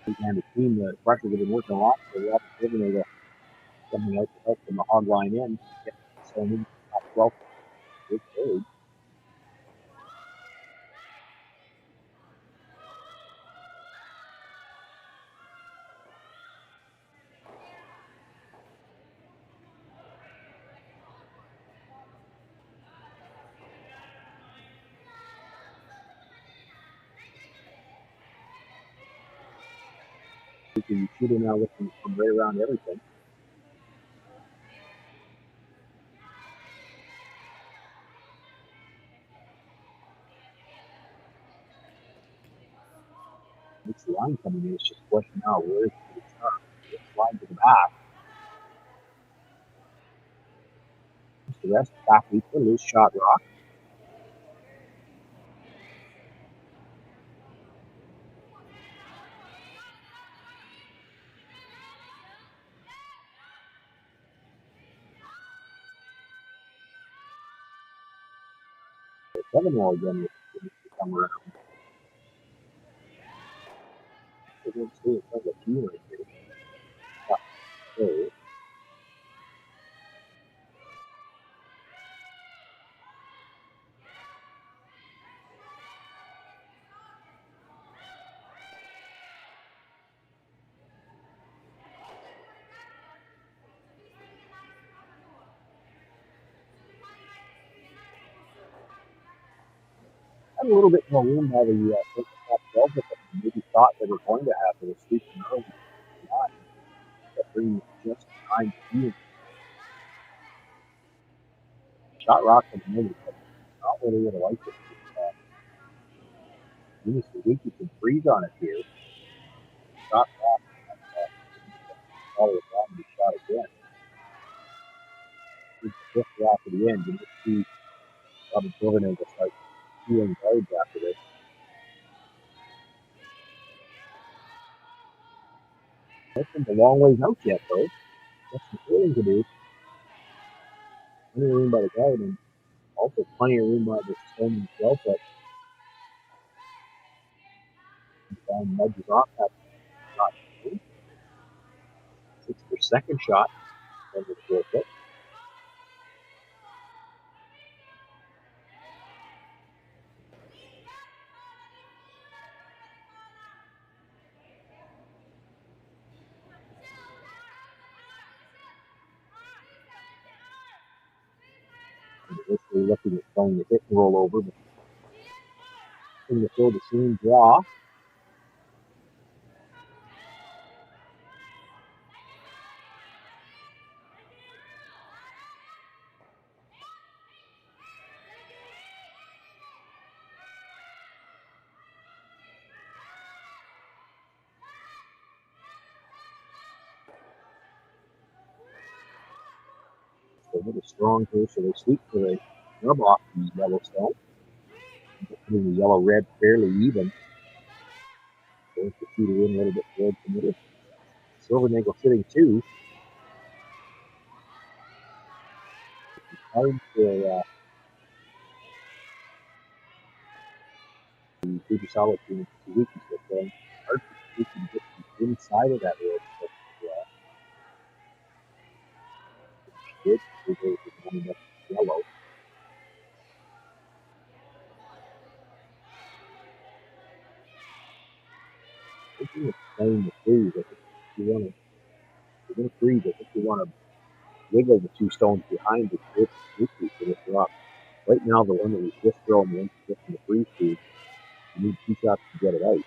And the team, the Rushers have been working a lot, so Robyn Silvernagle coming out to help from the hog line in. So in top 12. Good trade. The shooter now looking from right around everything. It's the line coming in. It's just a question now where it's going to start. It's slide to the back. The rest back each a loose shot rock. Kevin Owens again with to come around. It won't stay in front of the team right here. So, had a little bit more room by the top 12 that maybe thought they were going to have. They were sweeping early. That brings just behind the team. Shot rock at the minute, but not really would have liked it. Venus Suzuki can freeze on it here. Shot rock. All the time he shot again. It's the 5th rock at the end. You just see Robyn Silvernagle start stealing guards after this. It's a long ways out yet, though. That's some feeling to do. Plenty of room by the guard, and also plenty of room by the stone as well, but down nudges off that shot. 6 for second shot under the 4 foot. Initially looking at trying to hit and roll over, but in the field, the same draw. They hit a strong here, so they sweep for the rub off the Yellowstone. Putting the yellow-red fairly even. Going to shoot it in a little bit towards the middle. Silvernagle sitting 2. Hard for Fujisawa to Suzuki, so it's hard for Suzuki to get inside of that road. But she did. It was lining up yellow. I think it's playing the freeze. I think you want to, you're going to freeze. I think you want to wiggle the two stones behind the Suzuki for this rock. Right now, the one that was just thrown, the one just in the freeze tube, you need 2 shots to get it out.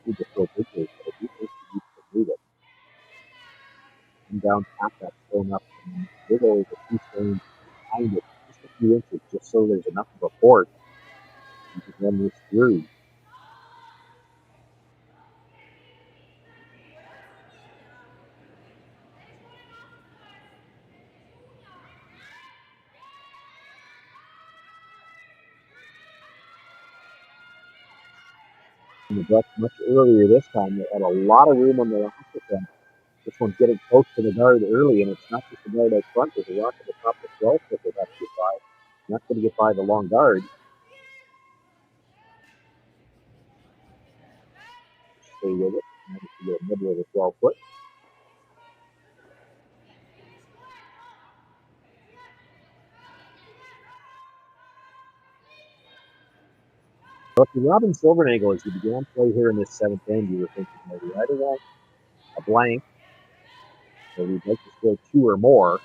You just throw pictures, but if you think you can move it, come down, tap that stone up, and wiggle the 2 stones behind it just a few inches, just so there's enough of a force you can run this through. And the brush much earlier this time, they had a lot of room on the rock with them. This one's getting close to the guard early, and it's not just the guard out front. There's a rock at the top of the 12 that they have to get by. Not going to get by the long guard. Stay with it. Manage to get a middle of the 12 foot. But for Robyn Silvernagle, as you began play here in this 7th end, you were thinking, well, we either want a blank, or we'd like to score 2 or more.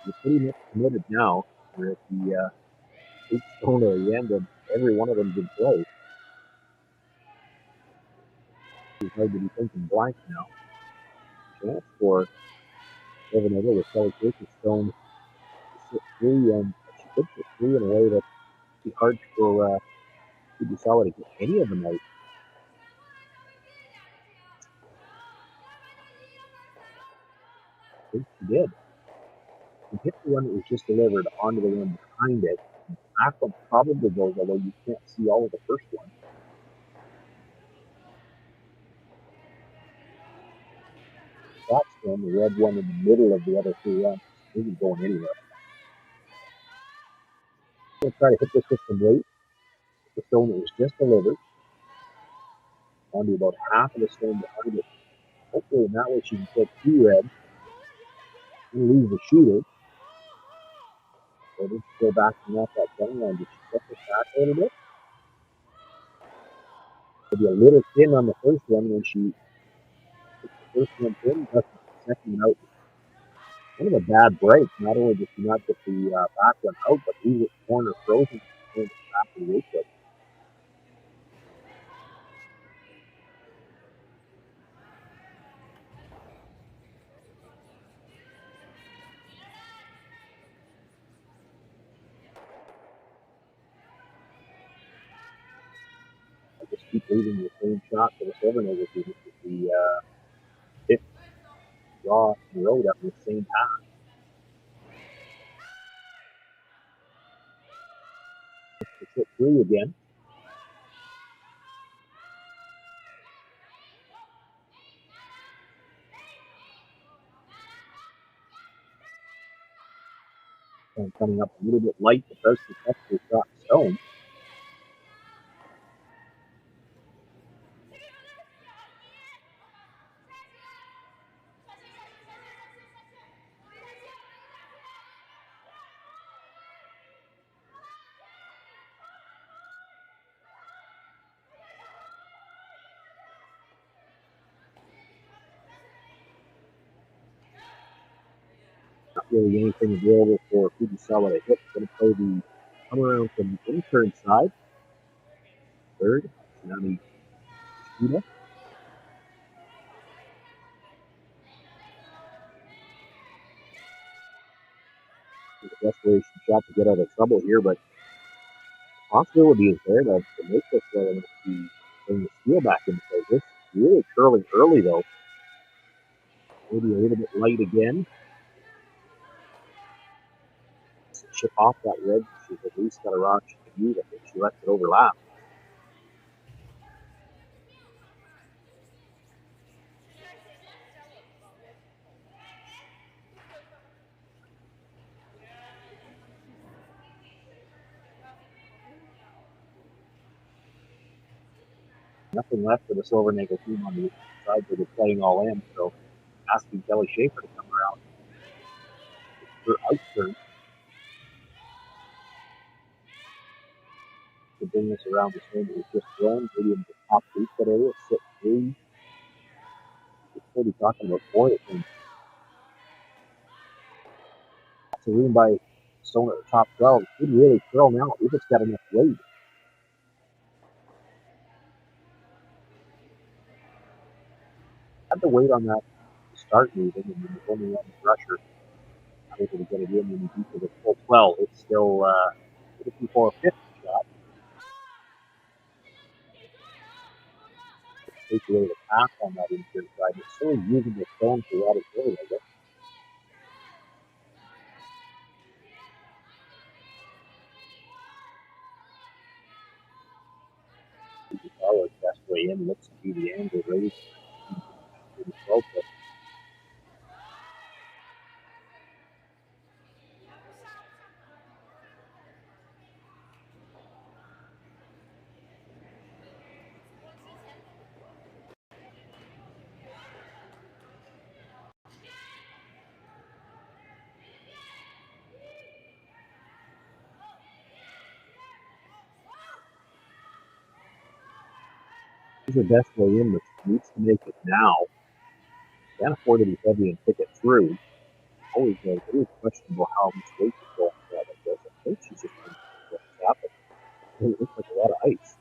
You're pretty much committed now. You're at the 8th stone at the end, and every one of them did play. It's hard to be thinking blank now. Chance for Silvernagle with Kelly Kirk's stone to sit 3, and she could sit 3 in a way that would be hard for Fujisawa to get any of them out. I think she did. She hit the one that was just delivered onto the one behind it. The back one probably goes, although you can't see all of the first one. That's one, the red one in the middle of the other 3 runs, isn't going anywhere. I'm going to try to hit this with some weight. The stone that was just delivered onto about half of the stone behind it. Hopefully in that way she can put 2 red and leave the shooter. So just go back and off that center line. Did she set this back a little bit? Maybe a little thin on the first one when she puts the first one in, but the second one out. Kind of a bad break. Not only did she not get the back one out, but he was corner frozen and back the weight foot. I just keep leaving the same shot for the Silvernagle team. This is the 5th draw in a row up in the same path. It's hit 3 again. And coming up a little bit light because the Texas shot stone. Not really anything available for Fujisawa to hit. Going to play the come around from the intern side. Third, Kitami. The desperation shot to get out of trouble here, but the possibility is there to make this well enough to bring the steal back into play. This really curling early though. Maybe a little bit light again. Chip off that red. She's at least got a rock she can use it, but she lets it overlap. Nothing left for the Silvernagle team on the side where they're playing all in, so asking Kelly Schaefer to come around. Her out turn to bring this around the swing that was just thrown, maybe in the top 8 foot area, 6-3. We'll be talking about 4 things. That's a room by Stone at the top 12. Could really curl now if it's got enough weight. Had to wait on that to start moving, and then there's only one pressure. Not able to get it in when you beat to the full 12. It's still looking for a 50 shot. Take away the pass on that inside side. It's still using the stone for what it's really, I guess. Fujisawa's best way in looks to be the angle raised. He's the best way in, but needs to make it now. Can't afford to be heavy and pick it through. Always questionable how much weight is going on that. I think she's just going to tap it. It looks like a lot of ice.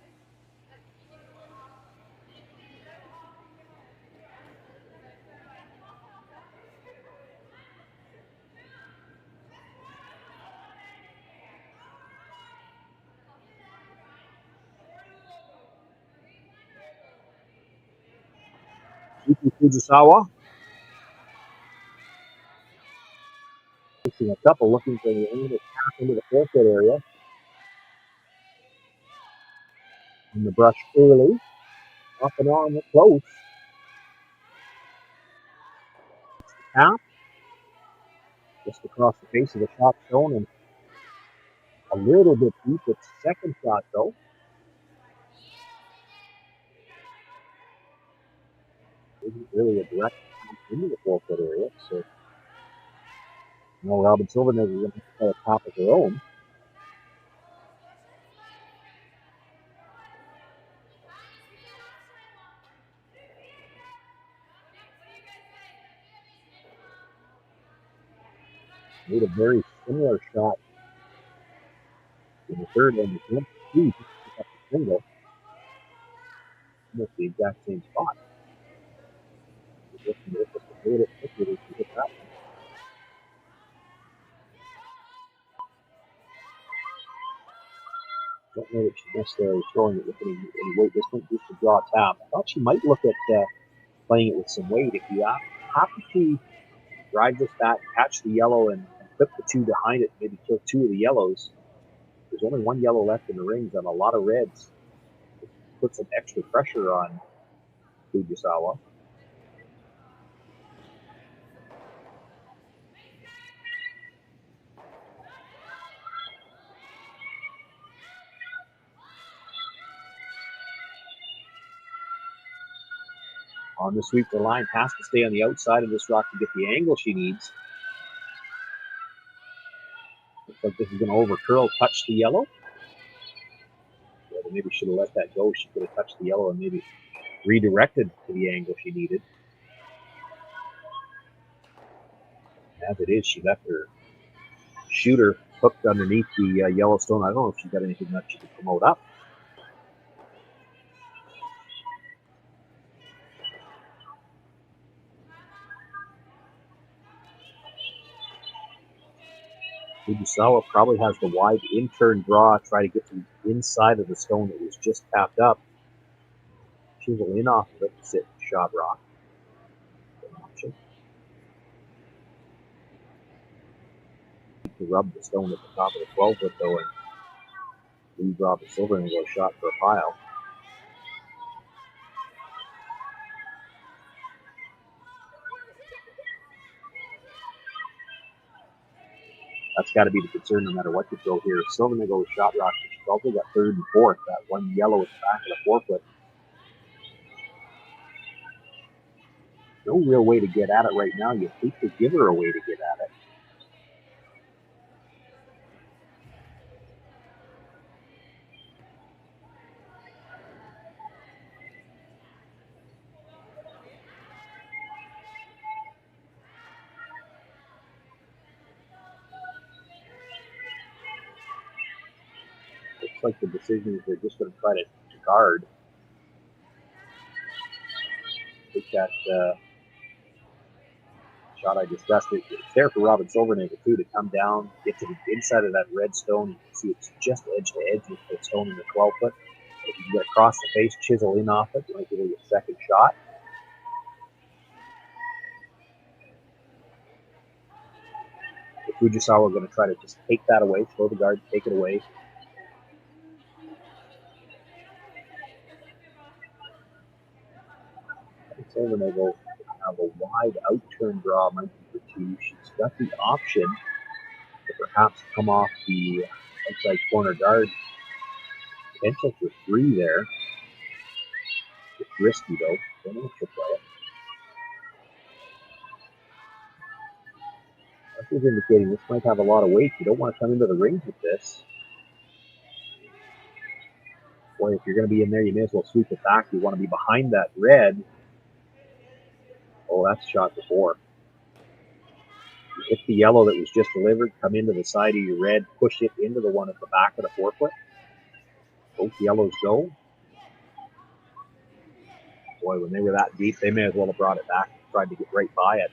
Satsuki Fujisawa. Facing a couple looking for the aim to tap into the 4-foot area. In the brush early. Off and on, close. Tap. Just across the face of the shot stone and a little bit deep. It's second shot though. Isn't really a direct into the 4-foot area, so now Robyn Silvernagle is going to play a top of her own. Made a very similar shot in the third and the fourth. Pick up the single. Almost the exact same spot. Don't know that she's necessarily throwing it with any weight. This one just to draw a tap. I thought she might look at playing it with some weight. If you happen to drive this back, catch the yellow, and clip the 2 behind it, maybe kill 2 of the yellows. There's only 1 yellow left in the rings on a lot of reds. Put some extra pressure on Fujisawa. On the sweep, the line has to stay on the outside of this rock to get the angle she needs. Looks like this is going to over curl, touch the yellow. Yeah, maybe should have let that go. She could have touched the yellow and maybe redirected to the angle she needed. As it is, she left her shooter hooked underneath the Yellowstone. I don't know if she got anything that she could promote up. Fujisawa probably has the wide in-turn draw, try to get to the inside of the stone that was just tapped up. She will in off of it, sit shot rock. Option. To rub the stone at the top of the 12 foot though and leave Robyn Silvernagle a shot for a pile. That's got to be the concern no matter what you throw here. Silvernagle shot rock. She's also got third and fourth. That one yellow at the back of the forefoot. No real way to get at it right now. You hate to give her a way to get at it. Looks like the decision is they're just going to try to guard. Take that shot I discussed. It's there for Robyn Silvernagle too to come down, get to the inside of that red stone. You can see it's just edge to edge with the stone in the 12-foot. If you can get across the face, chisel in off it, you might give it a second shot. If Fujisawa are going to try to just take that away, throw the guard, take it away. Silvernagle have a wide out-turn draw, might be for two. She's got the option to perhaps come off the outside corner guard. Potential for three there. It's risky though. Don't know if she'll play it. This is indicating this might have a lot of weight. You don't want to come into the rings with this. Boy, if you're going to be in there, you may as well sweep it back. You want to be behind that red. Oh, that's shot before. You hit the yellow that was just delivered, come into the side of your red, push it into the one at the back of the forefoot. Both yellows go. Boy, when they were that deep, they may as well have brought it back and tried to get right by it.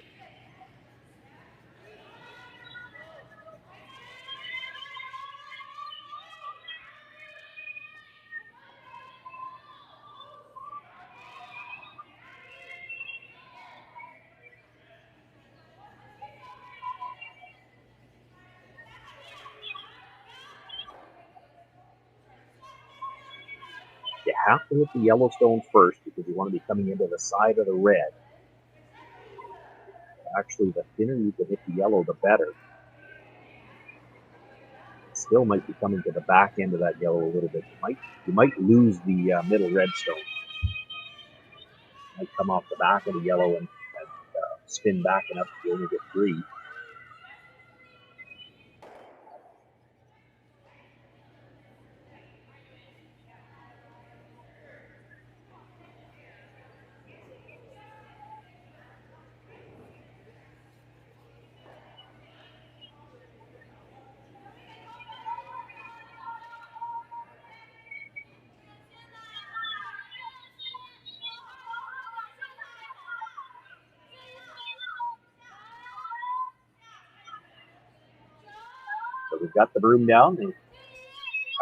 You have to hit the yellow stones first because you want to be coming into the side of the red. Actually, the thinner you can hit the yellow, the better. It still might be coming to the back end of that yellow a little bit. You might lose the middle red stone. It might come off the back of the yellow and spin back enough to only get three. So we've got the broom down. They have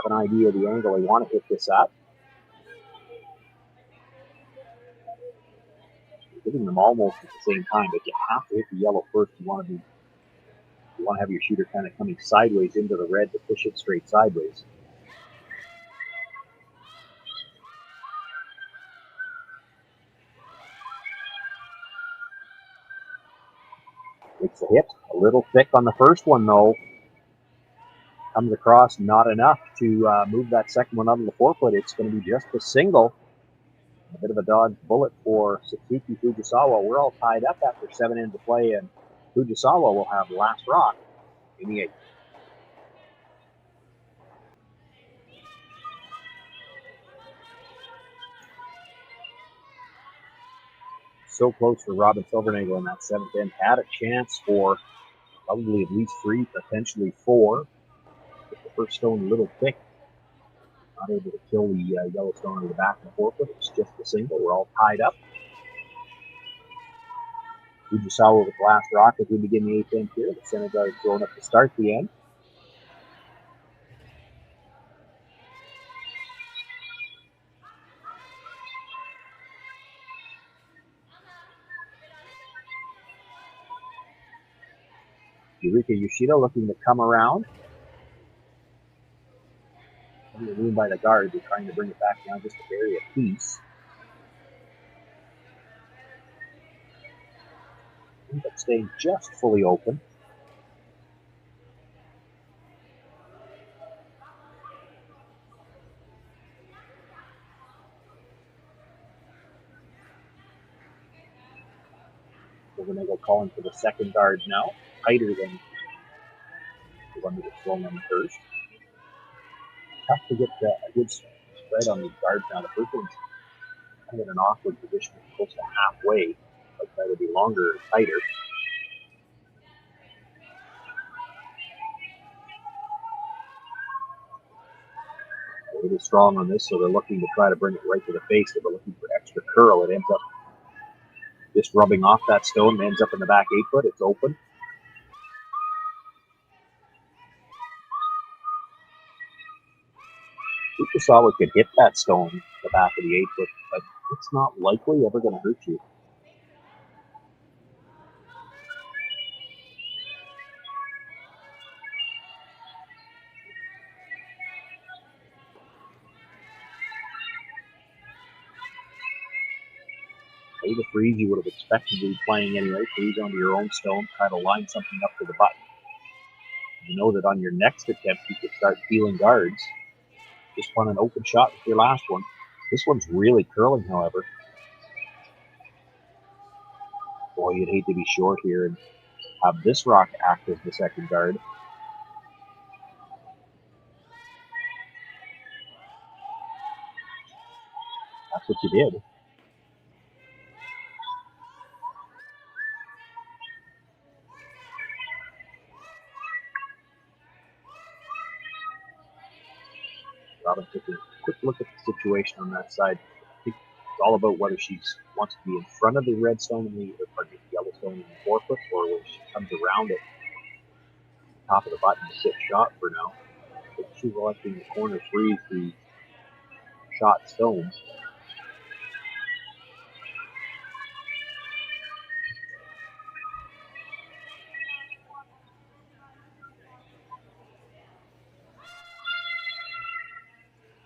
an idea of the angle they want to hit this at. You're hitting them almost at the same time, but you have to hit the yellow first. You want to have your shooter kind of coming sideways into the red to push it straight sideways. It's a hit. A little thick on the first one, though. Comes across not enough to move that second one out of the forefoot. It's going to be just a single. A bit of a dodge bullet for Satsuki Fujisawa. We're all tied up after 7 ends of play, and Fujisawa will have last rock in the 8th. So close for Robyn Silvernagle in that 7th end. Had a chance for probably at least 3, potentially 4. But the first stone a little thick. Not able to kill the yellow stone in the back of the forefoot. It's just a single. We're all tied up. Fujisawa with last rock as we begin the 8th end here. The center guard thrown up to start the end. Yurika Yoshida looking to come around. by the guard. They're trying to bring it back down just to bury a piece. But staying just fully open. Silvernagle calling for the second guard now. Tighter than the one that was thrown on the first. Tough to get a good spread on these guards now. The first one's kind of in an awkward position, close to halfway. I'd try to be longer or tighter. A little strong on this, so they're looking to try to bring it right to the face. They're looking for extra curl. It ends up just rubbing off that stone. It ends up in the back 8 foot. It's open. Fujisawa could hit that stone in the back of the 8 foot, but it's not likely ever going to hurt you. The freeze you would have expected to be playing anyway. Freeze onto your own stone, try to line something up to the button. You know that on your next attempt you could start peeling guards. Just want an open shot with your last one. This one's really curling, however. Boy, you'd hate to be short here and have this rock act as the second guard. That's what you did. Robyn taking a quick look at the situation on that side. I think it's all about whether she wants to be in front of the red stone in the yellow stone in the 4 foot, or when she comes around it, top of the button to sit shot for now. I think she's letting the corner freeze the shot stone.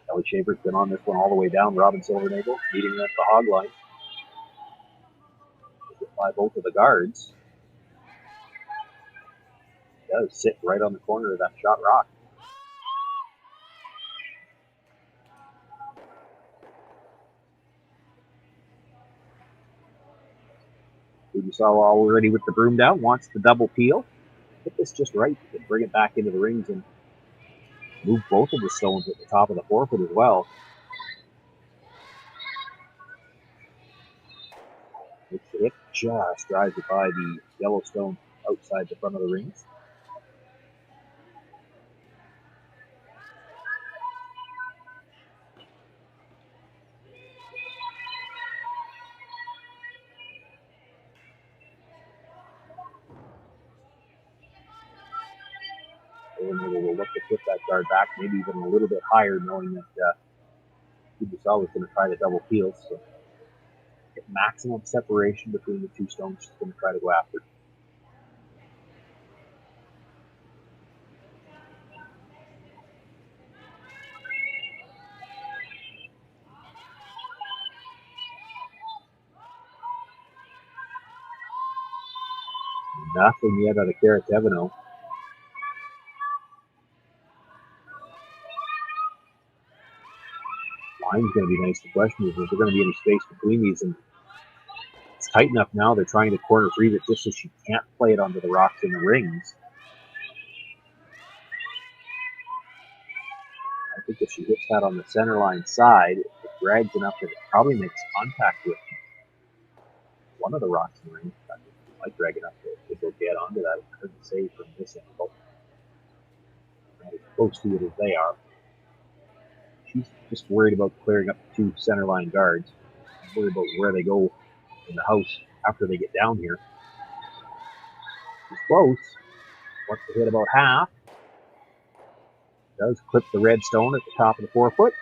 Kelly Shaver's been on this one all the way down. Robyn Silvernagle meeting her at the hog line. By both of the guards. Does sit right on the corner of that shot rock. Fujisawa already with the broom down, wants the double peel. Hit this just right to bring it back into the rings and move both of the stones at the top of the 4 foot as well. It just drives it by the yellow stone outside the front of the rings. Silvernagle will look to put that guard back, maybe even a little bit higher, knowing that Fujisawa is going to try to double peel. So get maximum separation between the two stones she's going to try to go after. Nothing yet out of Karatevino. Line's going to be nice. The question is there going to be any space between these? And it's tight enough now. They're trying to corner freeze it just so she can't play it onto the rocks in the rings. I think if she hits that on the center line side, it drags enough that it probably makes contact with one of the rocks in the ring. It might drag enough to go get onto that. It's hard to say from this angle. Not as close to it as they are. She's just worried about clearing up the two center line guards. She's worried about where they go in the house after they get down here. She's close. Wants to hit about half. Does clip the red stone at the top of the 4 foot.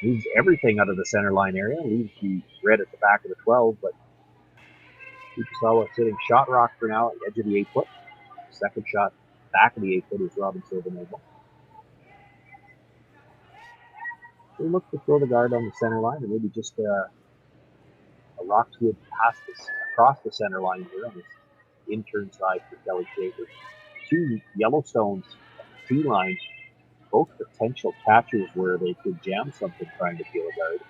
Moves everything out of the center line area. Leaves the red at the back of the 12, but Fujisawa sitting shot rock for now at the edge of the 8 foot. Second shot back of the 8 foot is Robyn Silvernagle. They look to throw the guard on the center line, and maybe just a Roxwood pass across the center line here on this intern side for Kelly Schaefer. Two Yellowstones at the T line, both potential catchers where they could jam something trying to peel a guard.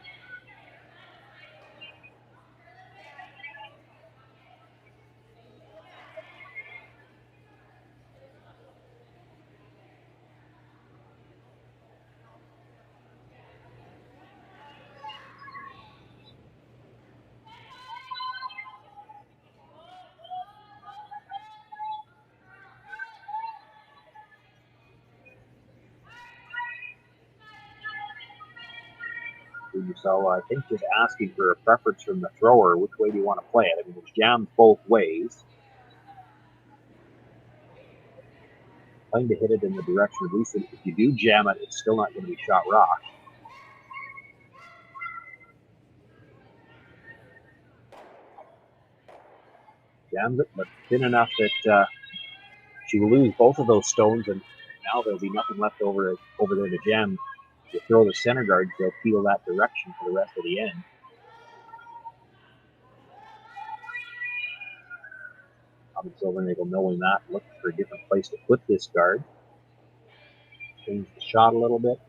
So I think just asking for a preference from the thrower, which way do you want to play it? I mean, it's jammed both ways. Trying to hit it in the direction of least if you do jam it, it's still not going to be shot rock. Jams it, but thin enough that she will lose both of those stones, and now there'll be nothing left over there to jam. You throw the center guards, they'll peel that direction for the rest of the end. Robyn Silvernagle, knowing that, looking for a different place to put this guard. Change the shot a little bit.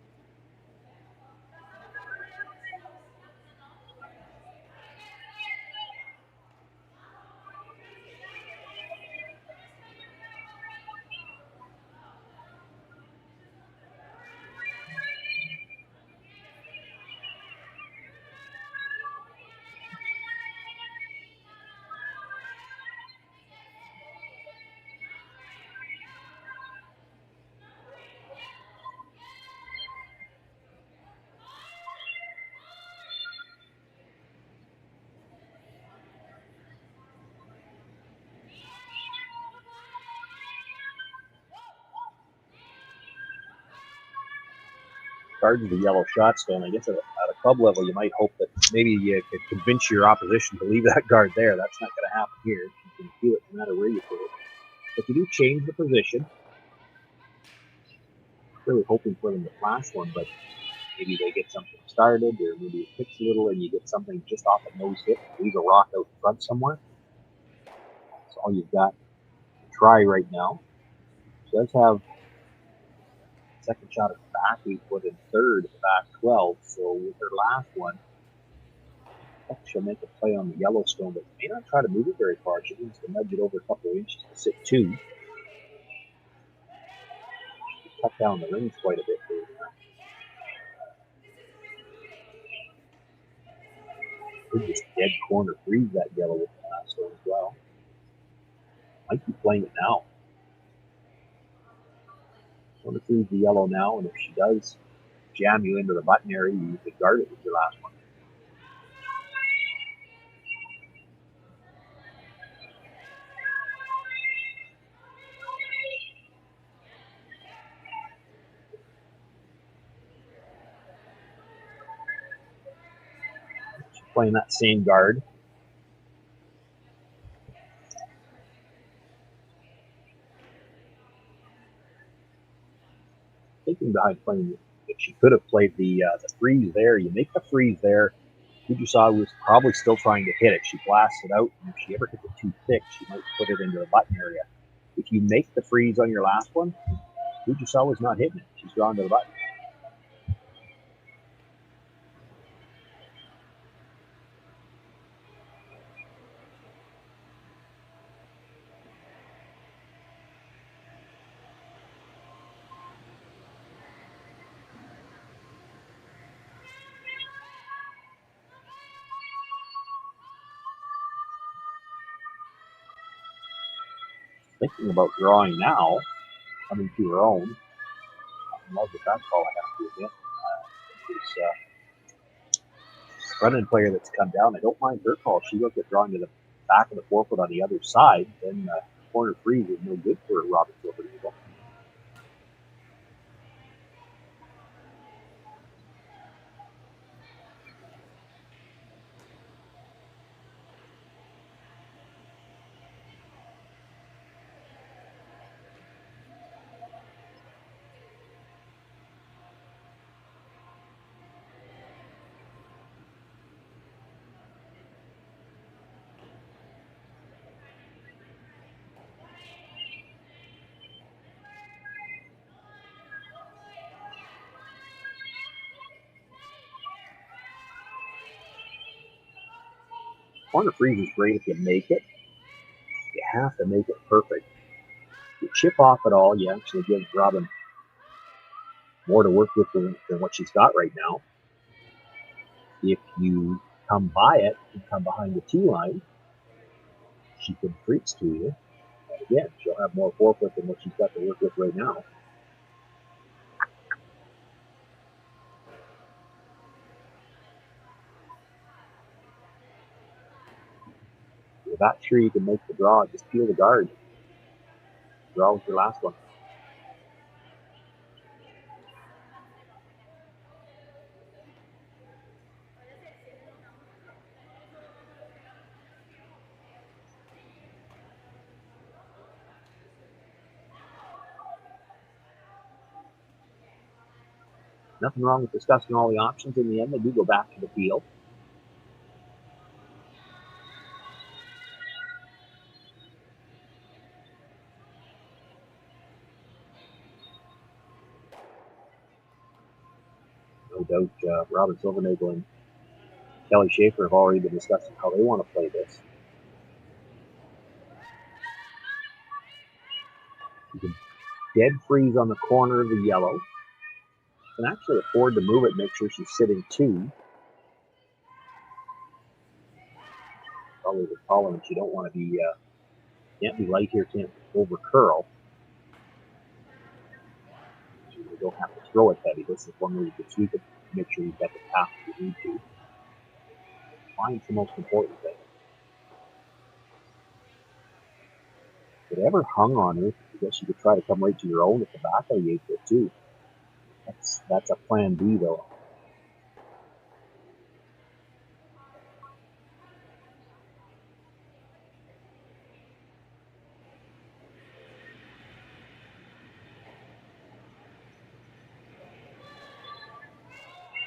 Guards the yellow shot stone. I guess at a club level, you might hope that maybe you could convince your opposition to leave that guard there. That's not going to happen here. You can feel it no matter where you put it. But you do change the position. Really hoping for them to flash one, but maybe they get something started, or maybe it picks a little and you get something just off a nose hit, leave a rock out front somewhere. That's all you've got to try right now. She does have second shot at the back 8 foot and third at the back 12. So with her last one, I think she'll make a play on the Yellowstone, but may not try to move it very far. She needs to nudge it over a couple of inches to sit 2. Cut down the rings quite a bit there. Could just dead corner freeze that yellow with the last one as well. Might be playing it now. Want to freeze the yellow now, and if she does jam you into the button area, you could guard it with your last one. She's playing that same guard. Thinking behind playing, if she could have played the freeze there, you make the freeze there. Fujisawa was probably still trying to hit it. She blasts it out, and if she ever hits it too thick, she might put it into the button area. If you make the freeze on your last one, Fujisawa's not hitting it. She's drawn to the button. Thinking about drawing now, coming to her own. I love that call, I have to admit. This front-end player that's come down, I don't mind her call. She looked at drawing to the back of the forefoot on the other side. Then corner freeze is no good for Robyn Silvernagle. Corner freeze is great if you make it. You have to make it perfect. If you chip off at all, you actually give Robyn more to work with than what she's got right now. If you come by it and come behind the tee line, she can freeze to you. And again, she'll have more forefoot than what she's got to work with right now. With that tree, you can make the draw. Just peel the guard. Draw was your last one. Nothing wrong with discussing all the options. In the end, they do go back to the field. No doubt, Robyn Silvernagle and Kelly Schaefer have already been discussing how they want to play this. You can dead freeze on the corner of the yellow. You can actually afford to move it, make sure she's sitting 2. Probably the tolerance you don't want to be, can't be light here, can't over curl. So you don't have to throw it heavy. This is one where you can sweep it, make sure you've got the path you need to. Find's the most important thing. If it ever hung on her, I guess you could try to come right to your own at the back of the 8-foot too. That's a plan B though.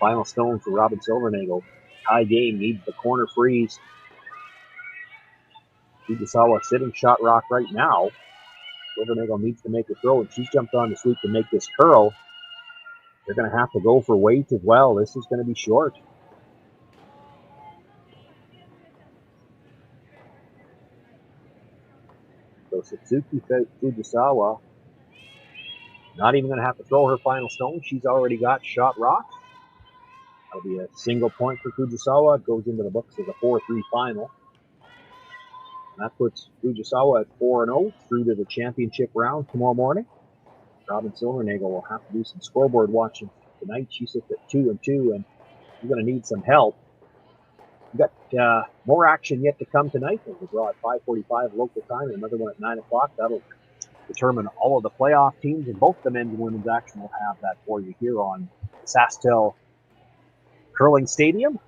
Final stone for Robyn Silvernagle. High game, needs the corner freeze. Fujisawa sitting shot rock right now. Silvernagle needs to make a throw, and she's jumped on the sweep to make this curl. They're going to have to go for weight as well. This is going to be short. So Satsuki Fujisawa not even going to have to throw her final stone. She's already got shot rock. That'll be a single point for Fujisawa. It goes into the books as a 4-3 final. And that puts Fujisawa at 4-0 through to the championship round tomorrow morning. Robyn Silvernagle will have to do some scoreboard watching tonight. She sits at 2-2, and you're going to need some help. We've got more action yet to come tonight. There's a draw at 5:45 local time, and another one at 9 o'clock. That'll determine all of the playoff teams, and both the men's and women's action will have that for you here on Saskatchewan Curling Stadium.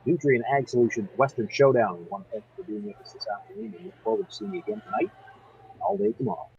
Nutrien Ag Solutions Western Showdown. We want to thank you for being with us this afternoon, and look forward to seeing you again tonight and all day tomorrow.